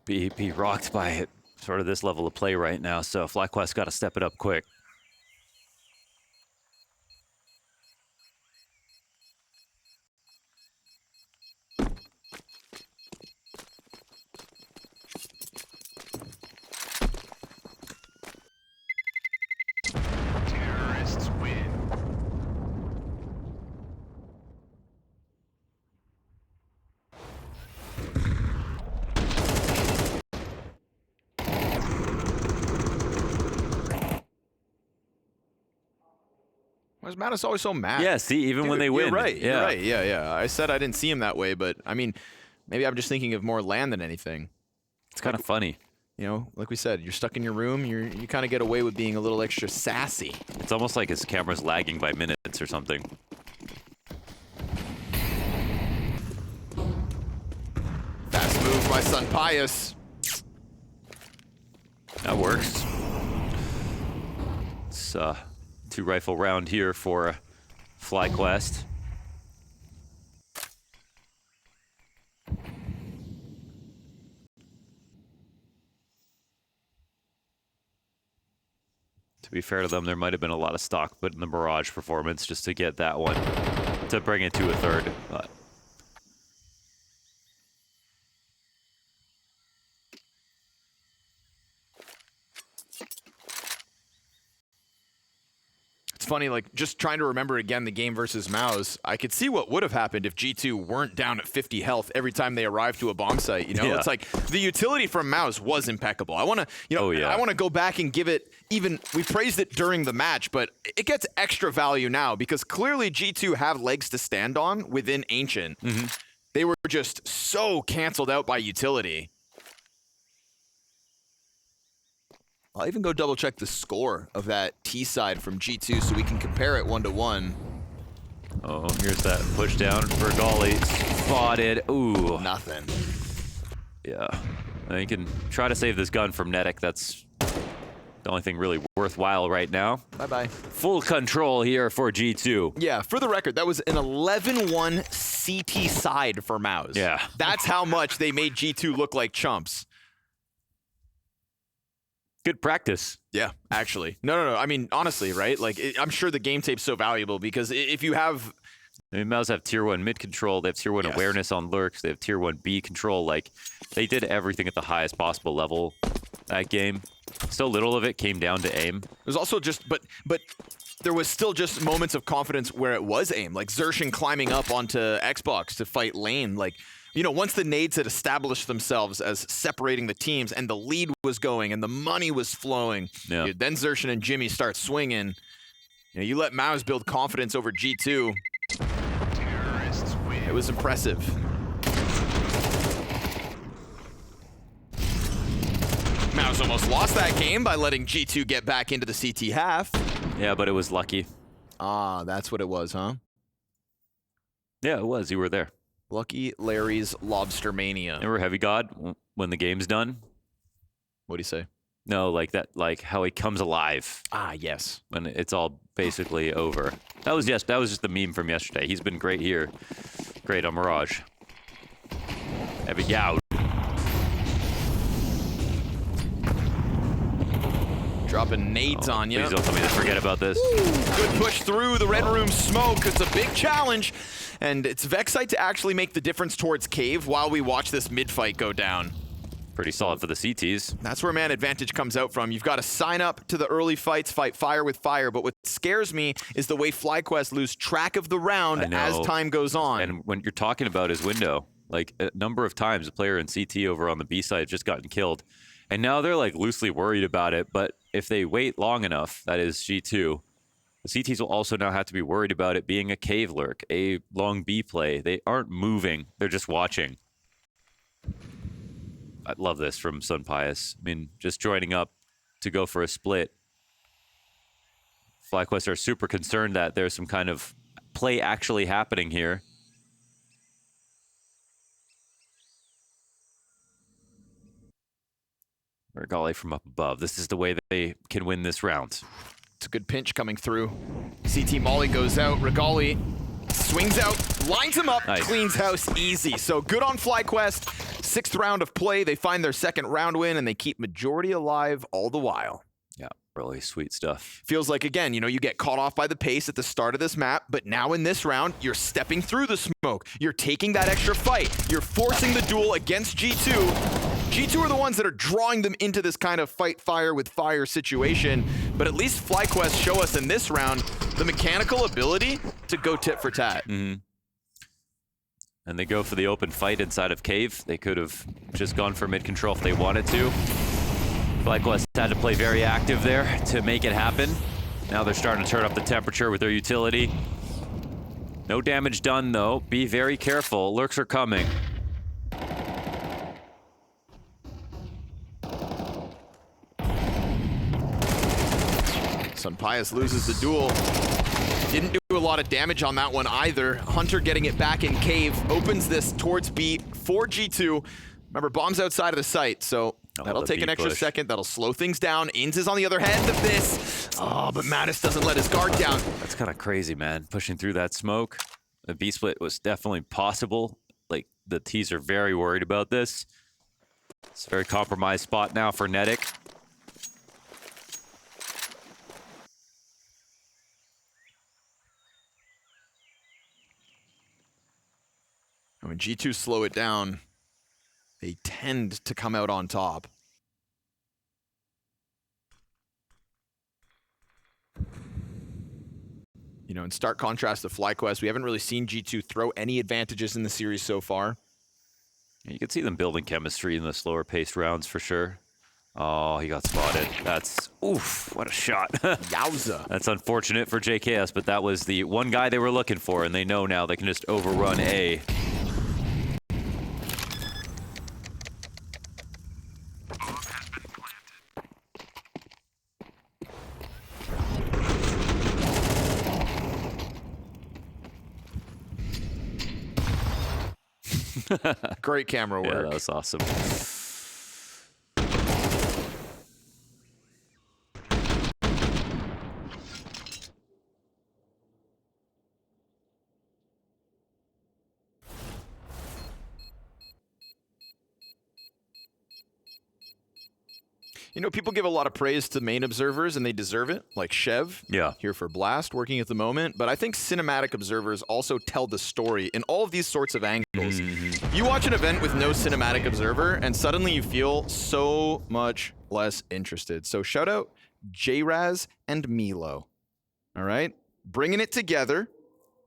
be rocked by it. Sort of this level of play right now, so FlyQuest got to step it up quick. Why is Mattis always so mad? Yeah, see, even when they win. You're right. Yeah. You're right. Yeah. I said I didn't see him that way, but I mean, maybe I'm just thinking of more land than anything. It's kind of funny. You know, like we said, you're stuck in your room. You kind of get away with being a little extra sassy. It's almost like his camera's lagging by minutes or something. Fast move by Son Pius. That works. It's 2 rifle round here for FlyQuest. To be fair to them, there might have been a lot of stock put in the Mirage performance just to get that one, to bring it to a third. But It's funny, like, just trying to remember again the game versus Mouse. I could see what would have happened if G2 weren't down at 50 health every time they arrived to a bomb site, you know? Yeah. It's like, the utility from Mouse was impeccable. I want to, you know, I want to go back and give it, even, we praised it during the match, but it gets extra value now because clearly G2 have legs to stand on within Ancient. They were just so canceled out by utility. I'll even go double check the score of that T side from G2 so we can compare it 1-to-1. oh, here's that push down for Golly. Spotted. Ooh. Nothing. Yeah. You can try to save this gun from Netic. That's the only thing really worthwhile right now. Bye-bye. Full control here for G2. Yeah, for the record, that was an 11-1 CT side for Mouse. Yeah. That's how much they made G2 look like chumps. Good practice. Yeah, actually. No. I mean, honestly, right? Like, I'm sure the game tape's so valuable because if you have... I mean, Mouse have tier 1 mid control. They have tier 1 awareness on lurks. They have tier 1 B control. Like, they did everything at the highest possible level that game. So little of it came down to aim. There's also just... But there was still just moments of confidence where it was aim. Like, Xerxin climbing up onto Xbox to fight lane. Like... You know, once the nades had established themselves as separating the teams and the lead was going and the money was flowing, then Xerxin and Jimmy start swinging. You know, you let Mouse build confidence over G2. Terrorists win. It was impressive. Mouse almost lost that game by letting G2 get back into the CT half. Yeah, but it was lucky. Ah, that's what it was, huh? Yeah, it was. You were there. Lucky Larry's Lobster Mania. Remember Heavy God when the game's done? What do you say? No, like that, like how he comes alive Ah, yes. when it's all basically over. That was just the meme from yesterday. He's been great here. Great on Mirage. Heavy God. Dropping nades on you. Please don't tell me to forget about this. Good push through the red room smoke. It's a big challenge. And it's Vexite to actually make the difference towards Cave while we watch this mid-fight go down. Pretty solid for the CTs. That's where man advantage comes out from. You've got to sign up to the early fights, fight fire with fire. But what scares me is the way FlyQuest lose track of the round as time goes on. And when you're talking about his window, like a number of times a player in CT over on the B side just gotten killed. And now they're like loosely worried about it. But if they wait long enough, that is G2, the CTs will also now have to be worried about it being a cave lurk, a long B play. They aren't moving. They're just watching. I love this from Son Pius. I mean, just joining up to go for a split. FlyQuest are super concerned that there's some kind of play actually happening here. Regali from up above. This is the way that they can win this round. It's a good pinch coming through. CT Molly goes out. Regali swings out, lines him up, Nice. cleans house easy. So good on FlyQuest. 6th round of play. They find their 2nd round win, and they keep majority alive all the while. Yeah, really sweet stuff. Feels like, again, you know, you get caught off by the pace at the start of this map, but now in this round, you're stepping through the smoke. You're taking that extra fight. You're forcing the duel against G2. G2 are the ones that are drawing them into this kind of fight fire with fire situation, but at least FlyQuest show us in this round the mechanical ability to go tit for tat. Mm-hmm. And they go for the open fight inside of Cave. They could have just gone for mid control if they wanted to. FlyQuest had to play very active there to make it happen. Now they're starting to turn up the temperature with their utility. No damage done, though. Be very careful. Lurks are coming. Sunpius loses the duel. Didn't do a lot of damage on that one either. Hunter getting it back in cave. Opens this towards B for G2. Remember, bomb's outside of the site, so that'll take an extra second. That'll slow things down. Inns is on the other end of this. Oh, but Mattis doesn't let his guard down. That's kind of crazy, man. Pushing through that smoke. The B-split was definitely possible. Like, the T's are very worried about this. It's a very compromised spot now for Nedic. When G2 slow it down, they tend to come out on top. You know, in stark contrast to FlyQuest, we haven't really seen G2 throw any advantages in the series so far. You can see them building chemistry in the slower paced rounds for sure. Oh, he got spotted. That's, oof, what a shot. Yowza. That's unfortunate for JKS, but that was the one guy they were looking for, and they know now they can just overrun A. Great camera work. Yeah, that was awesome. You know, people give a lot of praise to main observers, and they deserve it, like Chev, here for Blast, working at the moment. But I think cinematic observers also tell the story in all of these sorts of angles. You watch an event with no cinematic observer, and suddenly you feel so much less interested. So shout out J-Raz and Milo, all right? Bringing it together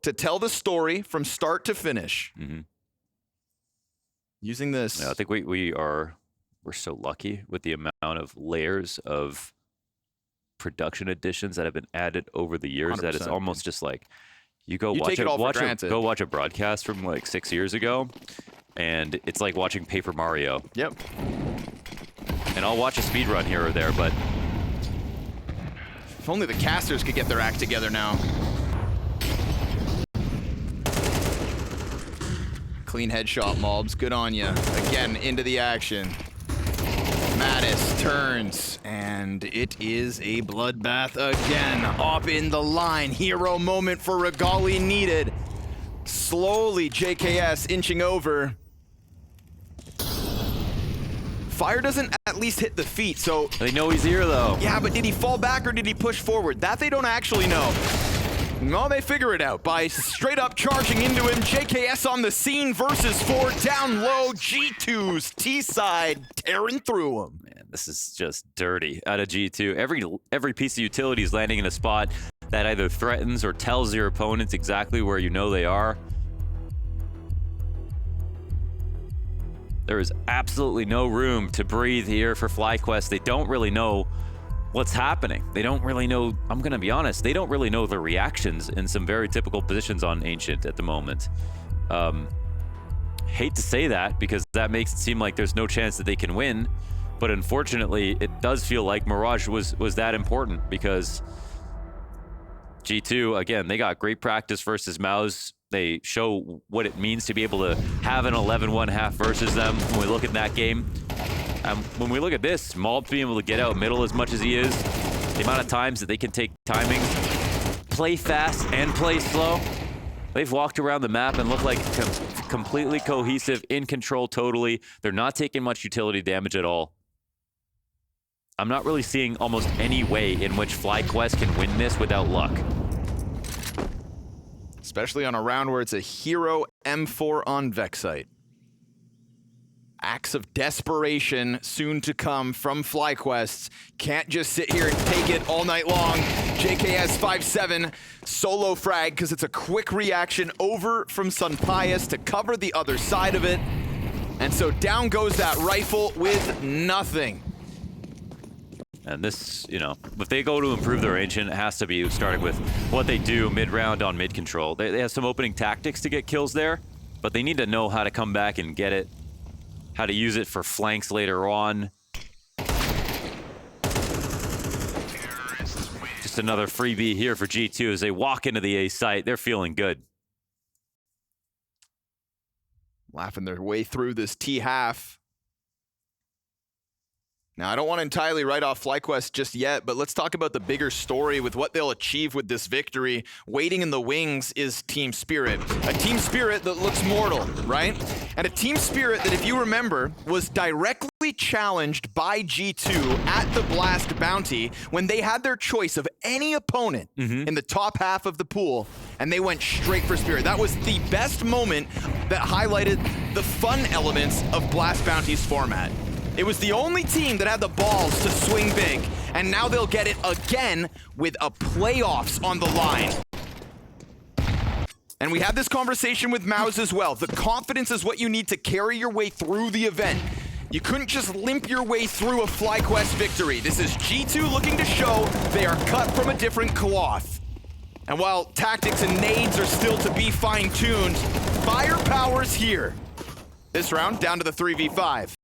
to tell the story from start to finish. Using this. Yeah, I think we're so lucky with the amount of layers of production additions that have been added over the years that it's almost just like you go watch a broadcast from like 6 years ago, and it's like watching Paper Mario. Yep. And I'll watch a speed run here or there, but if only the casters could get their act together now. Clean headshot, Mobs. Good on ya. Again, into the action. Mattis turns, and it is a bloodbath again. Up in the line. Hero moment for Regali needed. Slowly, JKS inching over. Fire doesn't at least hit the feet, so... They know he's here, though. Yeah, but did he fall back or did he push forward? That they don't actually know. No, they figure it out by straight up charging into him. JKS on the scene versus 4 down low. G2's T-side tearing through him. Man, this is just dirty out of G2. Every piece of utility is landing in a spot that either threatens or tells your opponents exactly where you know they are. There is absolutely no room to breathe here for FlyQuest. They don't really know what's happening. They don't really know, I'm gonna be honest, they don't really know the reactions in some very typical positions on Ancient at the moment. Hate to say that because that makes it seem like there's no chance that they can win, but unfortunately it does feel like Mirage was that important because G2, again, they got great practice versus Mouse. They show what it means to be able to have an 11-1 half versus them when we look at that game. When we look at this, Maul being able to get out middle as much as he is, the amount of times that they can take timing, play fast and play slow. They've walked around the map and look like completely cohesive, in control totally. They're not taking much utility damage at all. I'm not really seeing almost any way in which FlyQuest can win this without luck. Especially on a round where it's a hero M4 on Vexite. Acts of desperation soon to come from FlyQuest. Can't just sit here and take it all night long. JKS 5-7, solo frag, because it's a quick reaction over from Sunpius to cover the other side of it. And so down goes that rifle with nothing. And this, you know, if they go to improve their ancient, it has to be starting with what they do mid-round on mid-control. They have some opening tactics to get kills there, but they need to know how to come back and get it, how to use it for flanks later on. Just another freebie here for G2 as they walk into the A site. They're feeling good. Laughing their way through this T half. Now, I don't want to entirely write off FlyQuest just yet, but let's talk about the bigger story with what they'll achieve with this victory. Waiting in the wings is Team Spirit. A Team Spirit that looks mortal, right? And a Team Spirit that, if you remember, was directly challenged by G2 at the Blast Bounty when they had their choice of any opponent in the top half of the pool, and they went straight for Spirit. That was the best moment that highlighted the fun elements of Blast Bounty's format. It was the only team that had the balls to swing big, and now they'll get it again with a playoffs on the line. And we had this conversation with Mouse as well. The confidence is what you need to carry your way through the event. You couldn't just limp your way through a FlyQuest victory. This is G2 looking to show they are cut from a different cloth. And while tactics and nades are still to be fine-tuned, firepower's here. This round down to the 3v5.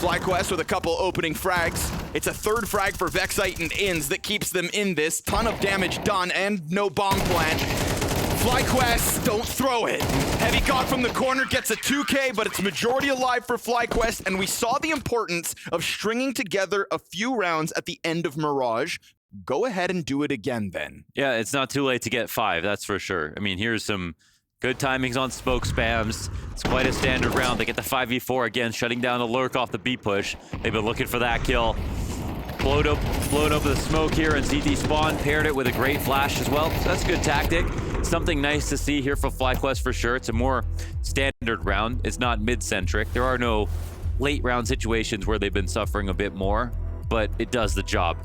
FlyQuest with a couple opening frags. It's a third frag for Vexite and Inns that keeps them in this. Ton of damage done and no bomb plant. FlyQuest, don't throw it. Heavy God from the corner gets a 2K, but it's majority alive for FlyQuest, and we saw the importance of stringing together a few rounds at the end of Mirage. Go ahead and do it again then. Yeah, it's not too late to get 5, that's for sure. I mean, here's some good timings on smoke spams. It's quite a standard round. They get the 5v4 again, shutting down the lurk off the B push. They've been looking for that kill. Blown up the smoke here, and CT spawn paired it with a great flash as well. So that's a good tactic. Something nice to see here for FlyQuest for sure. It's a more standard round. It's not mid-centric. There are no late round situations where they've been suffering a bit more, but it does the job.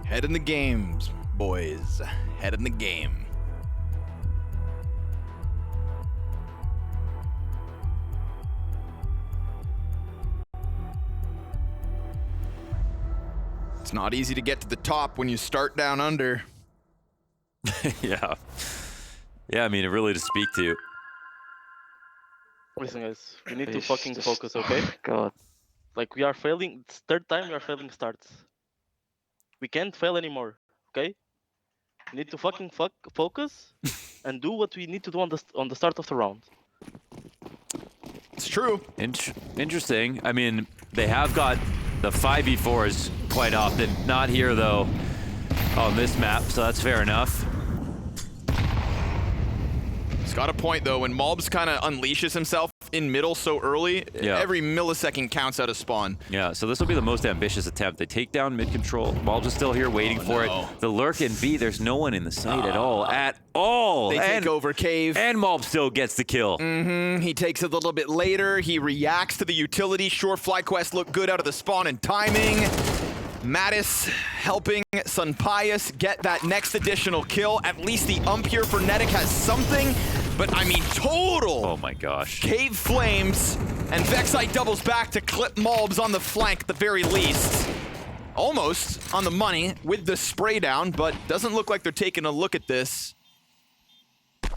Head in the games, boys. Head in the game. It's not easy to get to the top when you start down under. Yeah. Yeah, I mean, really to speak to. Listen, guys, we need to fucking focus, okay? God. Like, we are failing. It's third time we are failing starts. We can't fail anymore, okay? We need to fucking focus and do what we need to do on the start of the round. It's true. Interesting. I mean, they have got the 5v4s quite often. Not here, though, on this map, so that's fair enough. He's got a point, though. When Mobs kind of unleashes himself in middle so early, every millisecond counts out of spawn. Yeah, so this will be the most ambitious attempt. They take down mid-control. Mobs is still here waiting for it. The lurk in B, there's no one in the site at all. At all! They take over cave. And Mob still gets the kill. He takes it a little bit later. He reacts to the utility. Sure, FlyQuest look good out of the spawn and timing. Mattis helping Sunpius get that next additional kill. At least the ump here for Netic has something. But I mean, total. Oh my gosh. Cave flames, and Vexite doubles back to clip Mobs on the flank at the very least. Almost on the money with the spray down, but doesn't look like they're taking a look at this.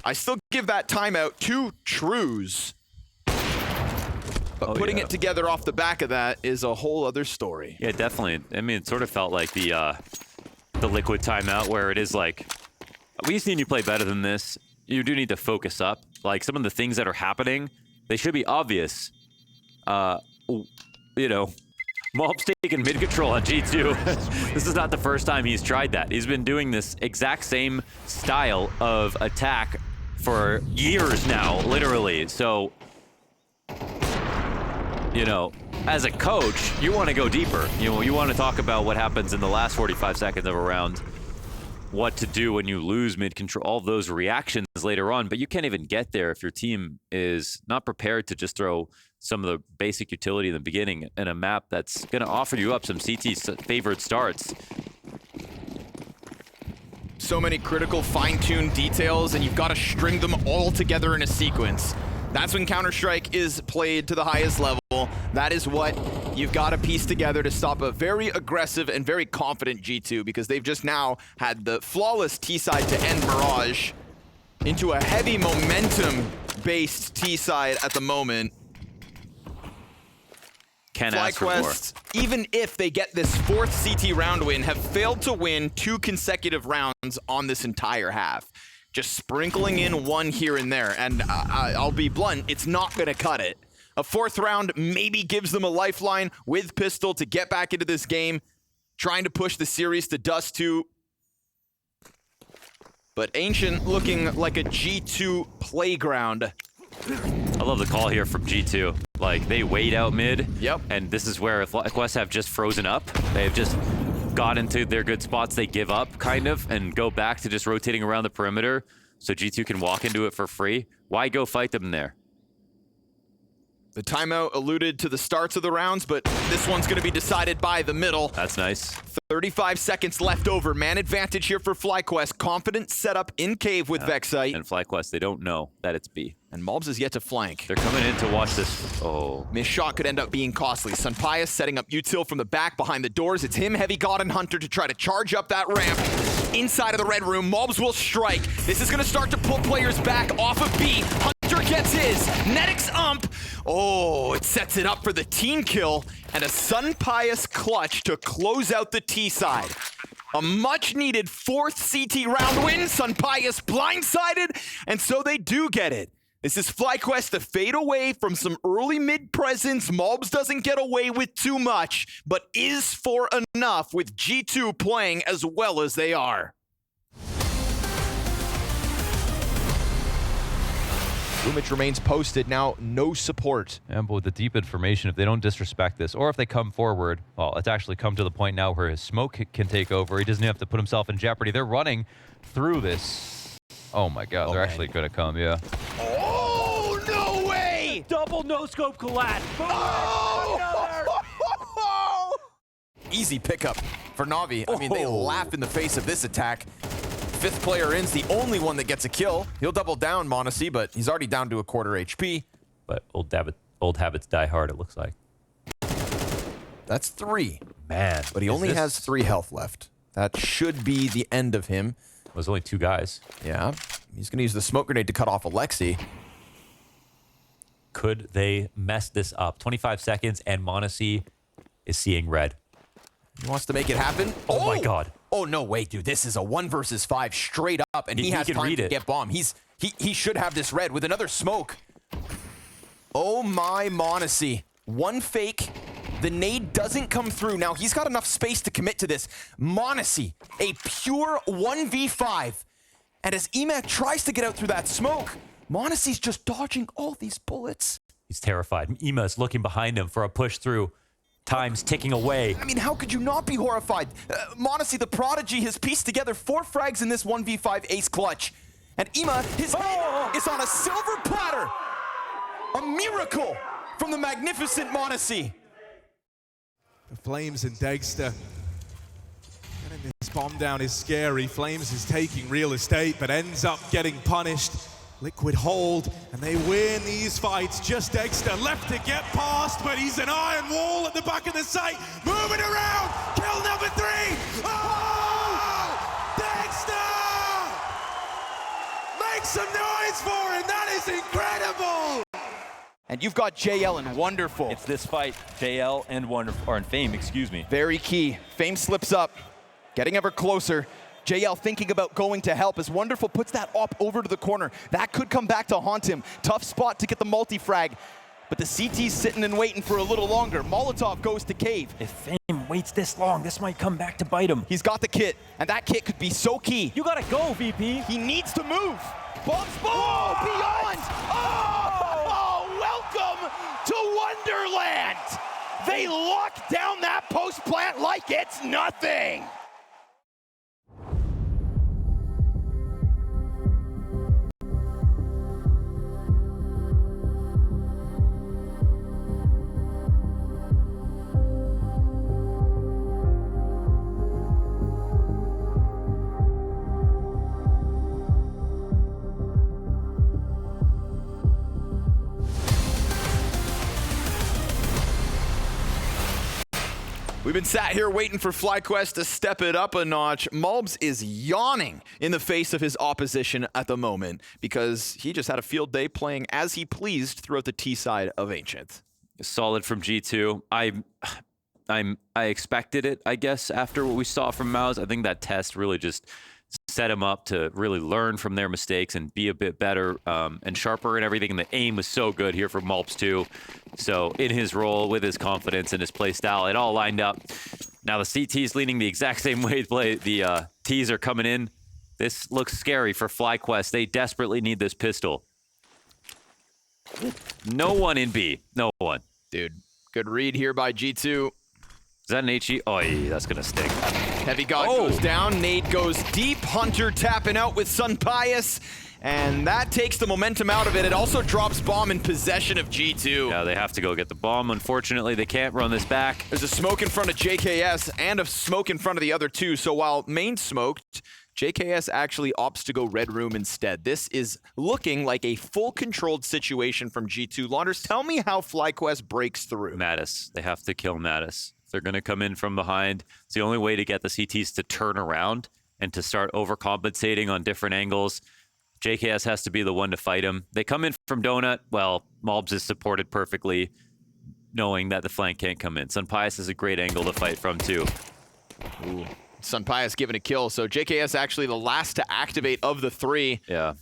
I still give that timeout to Trues. But putting it together off the back of that is a whole other story. Yeah, definitely. I mean, it sort of felt like the Liquid timeout where it is like, we just need you to play better than this. You do need to focus up. Like, some of the things that are happening, they should be obvious. You know, Mob's taking mid-control on G2. This is not the first time he's tried that. He's been doing this exact same style of attack for years now, literally. So, you know, as a coach, you want to go deeper. You know, you want to talk about what happens in the last 45 seconds of a round. What to do when you lose mid-control, all those reactions later on, but you can't even get there if your team is not prepared to just throw some of the basic utility in the beginning in a map that's going to offer you up some CT's favored starts. So many critical fine-tuned details, and you've got to string them all together in a sequence. That's when Counter-Strike is played to the highest level. That is what you've got to piece together to stop a very aggressive and very confident G2, because they've just now had the flawless T-side to end Mirage into a heavy momentum-based T-side at the moment. Can't ask for more. FlyQuest, even if they get this 4th CT round win, have failed to win 2 consecutive rounds on this entire half. Just sprinkling in one here and there, and I'll be blunt, it's not going to cut it. A 4th round maybe gives them a lifeline with Pistol to get back into this game, trying to push the series to Dust 2. But Ancient looking like a G2 playground. I love the call here from G2. Like, they wait out mid. Yep. And this is where FlyQuest have just frozen up. They've just got into their good spots. They give up, kind of, and go back to just rotating around the perimeter so G2 can walk into it for free. Why go fight them there? The timeout alluded to the starts of the rounds, but this one's going to be decided by the middle. That's nice. 35 seconds left over. Man advantage here for FlyQuest. Confident setup in cave with Vexite. And FlyQuest, they don't know that it's B. And Mobs is yet to flank. They're coming in to watch this. Oh. Missed shot could end up being costly. Sunpius setting up Util from the back behind the doors. It's him, Heavy God, and Hunter to try to charge up that ramp. Inside of the red room, Mobs will strike. This is going to start to pull players back off of B. Hunter gets his. Netix ump. Oh, it sets it up for the team kill. And a Sunpius clutch to close out the T side. A much-needed 4th CT round win. Sunpius blindsided, and so they do get it. This is FlyQuest to fade away from some early mid presence. Mobs doesn't get away with too much, but is for enough with G2 playing as well as they are. Boomich remains posted, now no support. And with the deep information, if they don't disrespect this, or if they come forward, well, it's actually come to the point now where his smoke can take over. He doesn't have to put himself in jeopardy. They're running through this. Oh my God, they're actually gonna come, yeah. Oh, no way! Double no-scope collapse. Oh! Easy pickup for Na'Vi. I mean, they laugh in the face of this attack. 5th player in's the only one that gets a kill. He'll double down Monacy, but he's already down to a quarter HP. But old habits die hard, it looks like. That's 3. Man. But he only has 3 health left. That should be the end of him. There's only 2 guys. Yeah. He's going to use the smoke grenade to cut off Alexi. Could they mess this up? 25 seconds, and Monacy is seeing red. He wants to make it happen. Oh my God. Oh, no way, dude. This is a 1 versus 5 straight up, and he has can time read to it. get bomb. He should have this red with another smoke. Oh my Monacy. 1 fake. The nade doesn't come through. Now, he's got enough space to commit to this. Monacy, a pure 1v5. And as Emat tries to get out through that smoke, Monacy's just dodging all these bullets. He's terrified. Ema's looking behind him for a push through. Time's ticking away. I mean, how could you not be horrified? Monacy, the prodigy, has pieced together 4 frags in this 1v5 ace clutch. And Ema, his head is on a silver platter. A miracle from the magnificent Monacy. The Flames and Dagster. Getting this bomb down is scary. Flames is taking real estate, but ends up getting punished. Liquid hold, and they win these fights. Just Dagster left to get past, but he's an iron wall at the back of the site. Moving around, kill number 3. Oh! Dagster! Make some noise for him, that is incredible! And you've got JL and Wonderful. It's this fight, JL and Wonderful, or in Fame, excuse me. Very key. Fame slips up, getting ever closer. JL thinking about going to help as Wonderful puts that op over to the corner. That could come back to haunt him. Tough spot to get the multi-frag. But the CT's sitting and waiting for a little longer. Molotov goes to cave. If Fame waits this long, this might come back to bite him. He's got the kit, and that kit could be so key. You gotta go, VP. He needs to move. Bombs, oh, beyond. Oh, welcome to Wonderland. They lock down that post plant like it's nothing. We've been sat here waiting for FlyQuest to step it up a notch. Malbs is yawning in the face of his opposition at the moment because he just had a field day playing as he pleased throughout the T side of Ancient. Solid from G2. I expected it, I guess, after what we saw from Mouse. I think that test really just set him up to really learn from their mistakes and be a bit better and sharper and everything. And the aim was so good here from Malbs too. So in his role, with his confidence and his play style, it all lined up. Now the CT's leaning the exact same way to play. The T's are coming in. This looks scary for FlyQuest. They desperately need this pistol. No one in B. No one. Dude, good read here by G2. Is that an HE? Oh, yeah, that's going to sting. Heavy God goes down. Nade goes deep. Hunter tapping out with Sun Pius. And that takes the momentum out of it. It also drops bomb in possession of G2. Yeah, they have to go get the bomb. Unfortunately, they can't run this back. There's a smoke in front of JKS and a smoke in front of the other two. So while main smoked, JKS actually opts to go red room instead. This is looking like a full controlled situation from G2. Launders, tell me how FlyQuest breaks through. Mattis. They have to kill Mattis. They're going to come in from behind. It's the only way to get the CTs to turn around and to start overcompensating on different angles. JKS has to be the one to fight him. They come in from Donut. Well, Malbs is supported perfectly, knowing that the flank can't come in. Sun Pius is a great angle to fight from, too. Ooh. Sun Pius given a kill. So JKS actually the last to activate of the three. Yeah.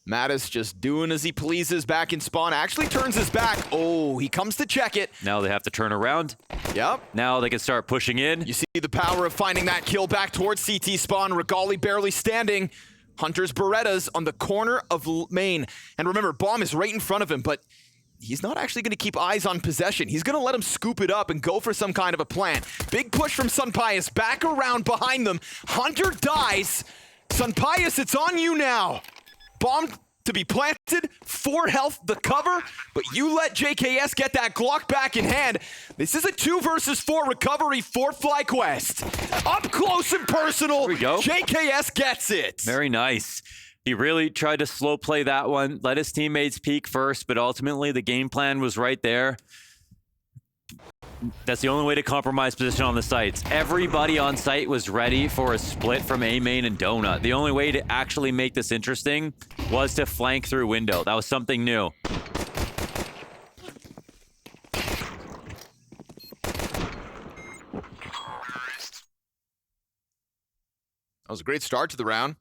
Mattis just doing as he pleases back in spawn. Actually turns his back. Oh, he comes to check it. Now they have to turn around. Yep. Now they can start pushing in. You see the power of finding that kill back towards CT spawn. Regali barely standing. Hunter's Berettas on the corner of main. And remember, bomb is right in front of him, but he's not actually going to keep eyes on possession. He's going to let him scoop it up and go for some kind of a plan. Big push from Sun Pius back around behind them. Hunter dies. Sun Pius, it's on you now. Bomb to be planted, 4 health the cover, but you let JKS get that Glock back in hand. This is a 2 versus 4 recovery for FlyQuest. Up close and personal, There we go. JKS gets it. Very nice. He really tried to slow play that one, let his teammates peek first, but ultimately the game plan was right there. That's the only way to compromise position on the sites. Everybody on site was ready for a split from A main and Donut. The only way to actually make this interesting was to flank through window. That was something new. That was a great start to the round.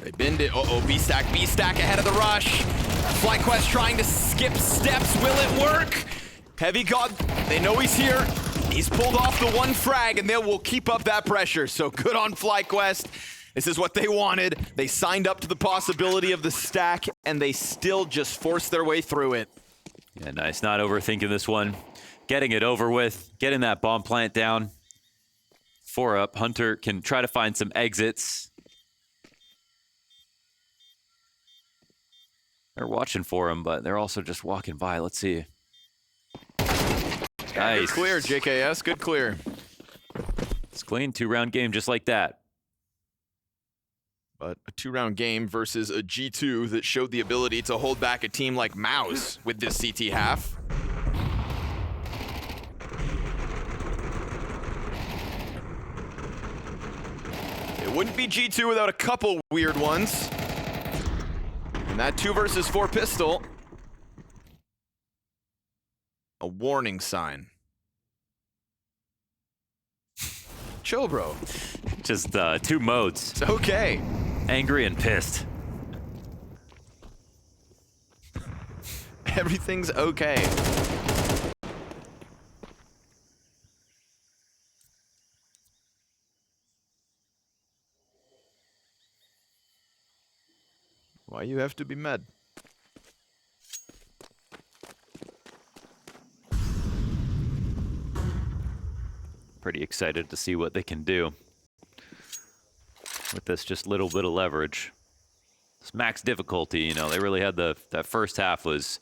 They bend it. Uh-oh, B-Stack ahead of the rush. FlyQuest trying to skip steps. Will it work? Heavy God, they know he's here. He's pulled off the 1 frag, and they will keep up that pressure. So good on FlyQuest. This is what they wanted. They signed up to the possibility of the stack, and they still just forced their way through it. Yeah, nice. Not overthinking this one. Getting it over with. Getting that bomb plant down. 4 up. Hunter can try to find some exits. They're watching for him, but they're also just walking by. Let's see. Nice. Good clear, JKS. Good clear. It's clean. 2-round game just like that. But a 2-round game versus a G2 that showed the ability to hold back a team like Mouse with this CT half. It wouldn't be G2 without a couple weird ones. And that 2 versus 4 pistol, a warning sign. Chill, bro. Just 2 modes. It's okay. Angry and pissed. Everything's okay. Why you have to be mad? Pretty excited to see what they can do with this just little bit of leverage. It's max difficulty, you know, they really had that first half was,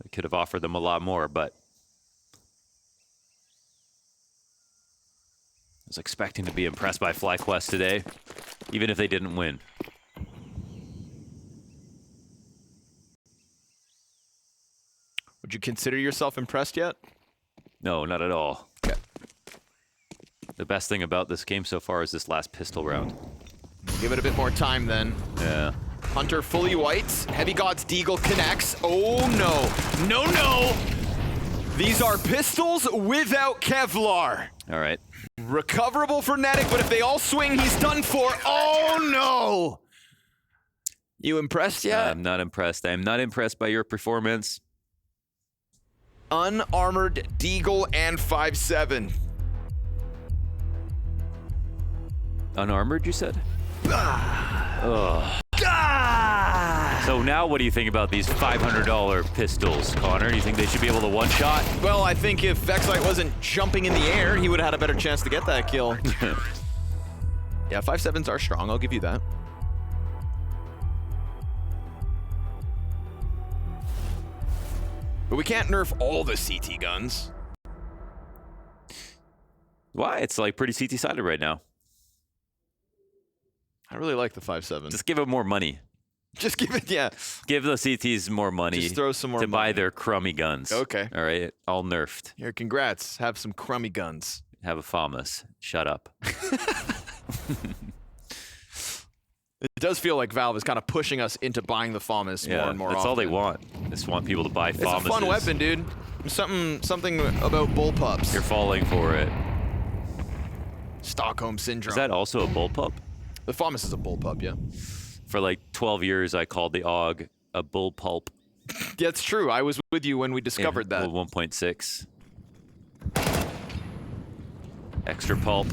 they could have offered them a lot more, but I was expecting to be impressed by FlyQuest today, even if they didn't win. Would you consider yourself impressed yet? No, not at all. Okay. The best thing about this game so far is this last pistol round. Give it a bit more time then. Yeah. Hunter fully white. Heavy God's Deagle connects. Oh no. No, no! These are pistols without Kevlar. All right. Recoverable for Netic, but if they all swing, he's done for. Oh no! You impressed yet? I'm not impressed. I'm not impressed by your performance. Unarmored Deagle and 5-7. Unarmored, you said? Ugh. So now what do you think about these $500 pistols, Connor? Do you think they should be able to one-shot? Well, I think if Vexlight wasn't jumping in the air, he would have had a better chance to get that kill. Yeah, 5.7s are strong, I'll give you that. But we can't nerf all the CT guns. Why? It's like pretty CT-sided right now. I really like the 5.7. Just give it more money. Just give it, yeah. Give the CTs more money. Just throw some more to money. buy their crummy guns. Okay. All right. All nerfed. Here, congrats. Have some crummy guns. Have a FAMAS. Shut up. It does feel like Valve is kind of pushing us into buying the FAMAS more and more that's often. all they want. They just want people to buy FAMAS. It's a fun weapon, dude. Something about bullpups. You're falling for it. Stockholm Syndrome. Is that also a bullpup? The FAMAS is a bullpup, yeah. For like 12 years, I called the AUG a bullpulp. That's true. I was with you when we discovered that. Well, 1.6. Extra pulp.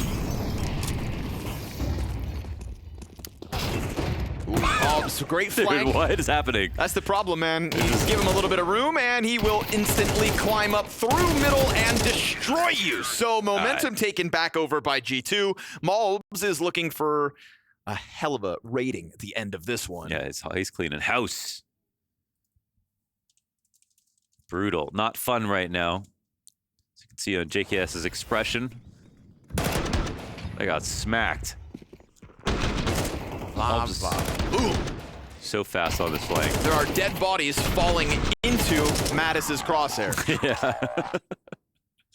Oh, it's a great flank. Dude, what is happening? That's the problem, man. He's give him a little bit of room, and he will instantly climb up through middle and destroy you. So momentum taken back over by G2. Malbs is looking for a hell of a rating at the end of this one. Yeah, he's cleaning house. Brutal. Not fun right now. As you can see on JKS's expression. They got smacked. Ooh. So fast on this flank. There are dead bodies falling into Mattis's crosshair. Yeah.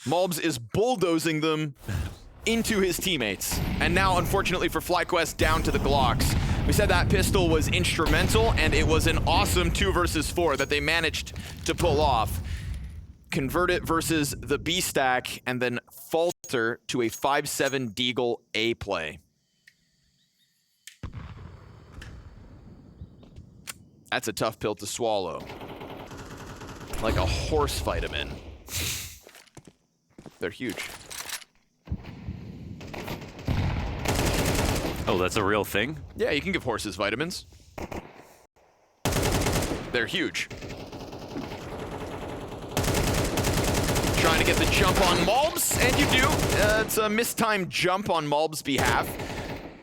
Malbs is bulldozing them into his teammates. And now, unfortunately for FlyQuest, down to the Glocks. We said that pistol was instrumental, and it was an awesome 2 versus 4 that they managed to pull off. Convert it versus the B stack, and then falter to a 5-7 Deagle A play. That's a tough pill to swallow. Like a horse vitamin. They're huge. Oh, that's a real thing? Yeah, you can give horses vitamins. They're huge. Trying to get the jump on Malbs, and you do. It's a mistimed jump on Malbs' behalf.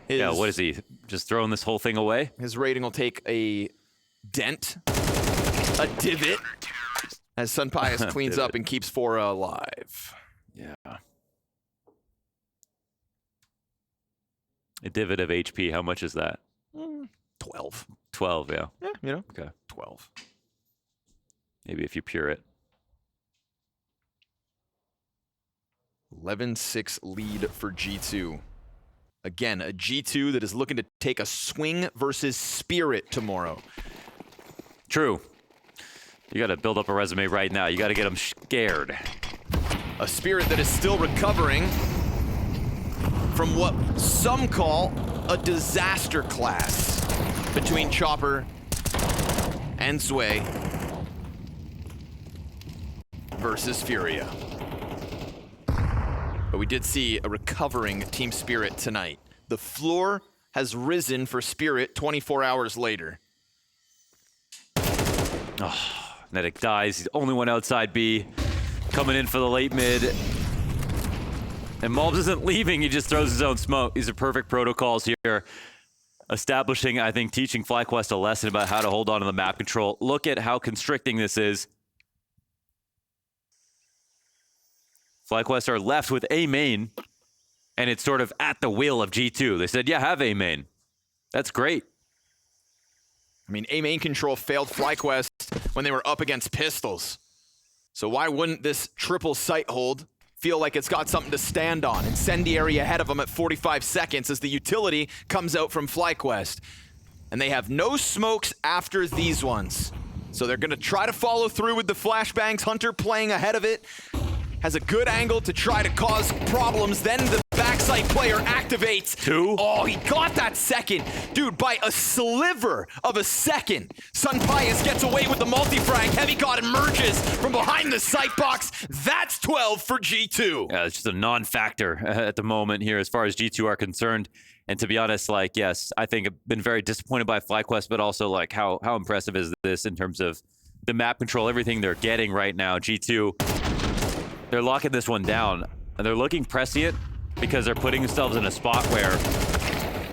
Yeah, what is he? Just throwing this whole thing away? His rating will take a dent, a divot, as Sunpius cleans up and keeps Fora alive. Yeah. A divot of HP, how much is that? 12. 12, yeah. Yeah, you know. Okay. 12. Maybe if you pure it. 11-6 lead for G2. Again, a G2 that is looking to take a swing versus Spirit tomorrow. True. You got to build up a resume right now. You got to get them scared. A Spirit that is still recovering from what some call a disaster class between Chopper and Sway versus Furia. But we did see a recovering Team Spirit tonight. The floor has risen for Spirit 24 hours later. Oh, Netic dies. He's the only one outside B. Coming in for the late mid. And Malbs isn't leaving. He just throws his own smoke. These are perfect protocols here. Establishing, I think, teaching FlyQuest a lesson about how to hold on to the map control. Look at how constricting this is. FlyQuest are left with A main, and it's sort of at the will of G2. They said, yeah, have A main. That's great. I mean, A main control failed FlyQuest when they were up against pistols. So why wouldn't this triple sight hold feel like it's got something to stand on? Incendiary ahead of them at 45 seconds as the utility comes out from FlyQuest. And they have no smokes after these ones. So they're gonna try to follow through with the flashbangs. Hunter playing ahead of it. Has a good angle to try to cause problems. Then the backside player activates. Two. Oh, he got that second. Dude, by a sliver of a second. Sunpius gets away with the multi-frag. Heavy God emerges from behind the sight box. That's 12 for G2. Yeah, it's just a non-factor at the moment here as far as G2 are concerned. And to be honest, like, yes, I think I've been very disappointed by FlyQuest, but also like how impressive is this in terms of the map control, everything they're getting right now. G2, they're locking this one down. And they're looking prescient because they're putting themselves in a spot where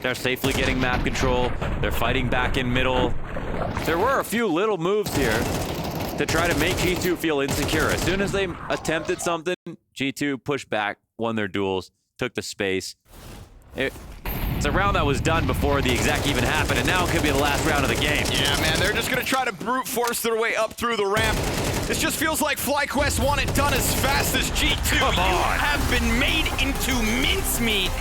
they're safely getting map control. They're fighting back in middle. There were a few little moves here to try to make G2 feel insecure. As soon as they attempted something, G2 pushed back, won their duels, took the space. It's a round that was done before the exec even happened, and now it could be the last round of the game. Yeah, man, they're just gonna try to brute force their way up through the ramp. This just feels like FlyQuest want it done as fast as G2. Come on. You have been made into mincemeat,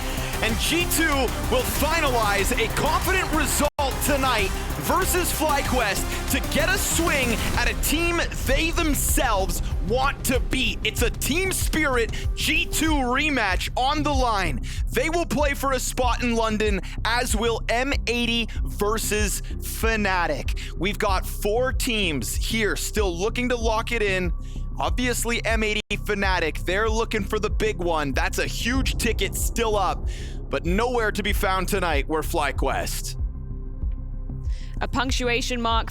and G2 will finalize a confident result tonight versus FlyQuest to get a swing at a team they themselves want to beat. It's a team spirit G2 rematch on the line. They will play for a spot in London, as will M80 versus Fnatic. We've got 4 teams here still looking to lock it in. Obviously, M80 Fnatic, they're looking for the big one. That's a huge ticket still up, but nowhere to be found tonight. We're FlyQuest. A punctuation mark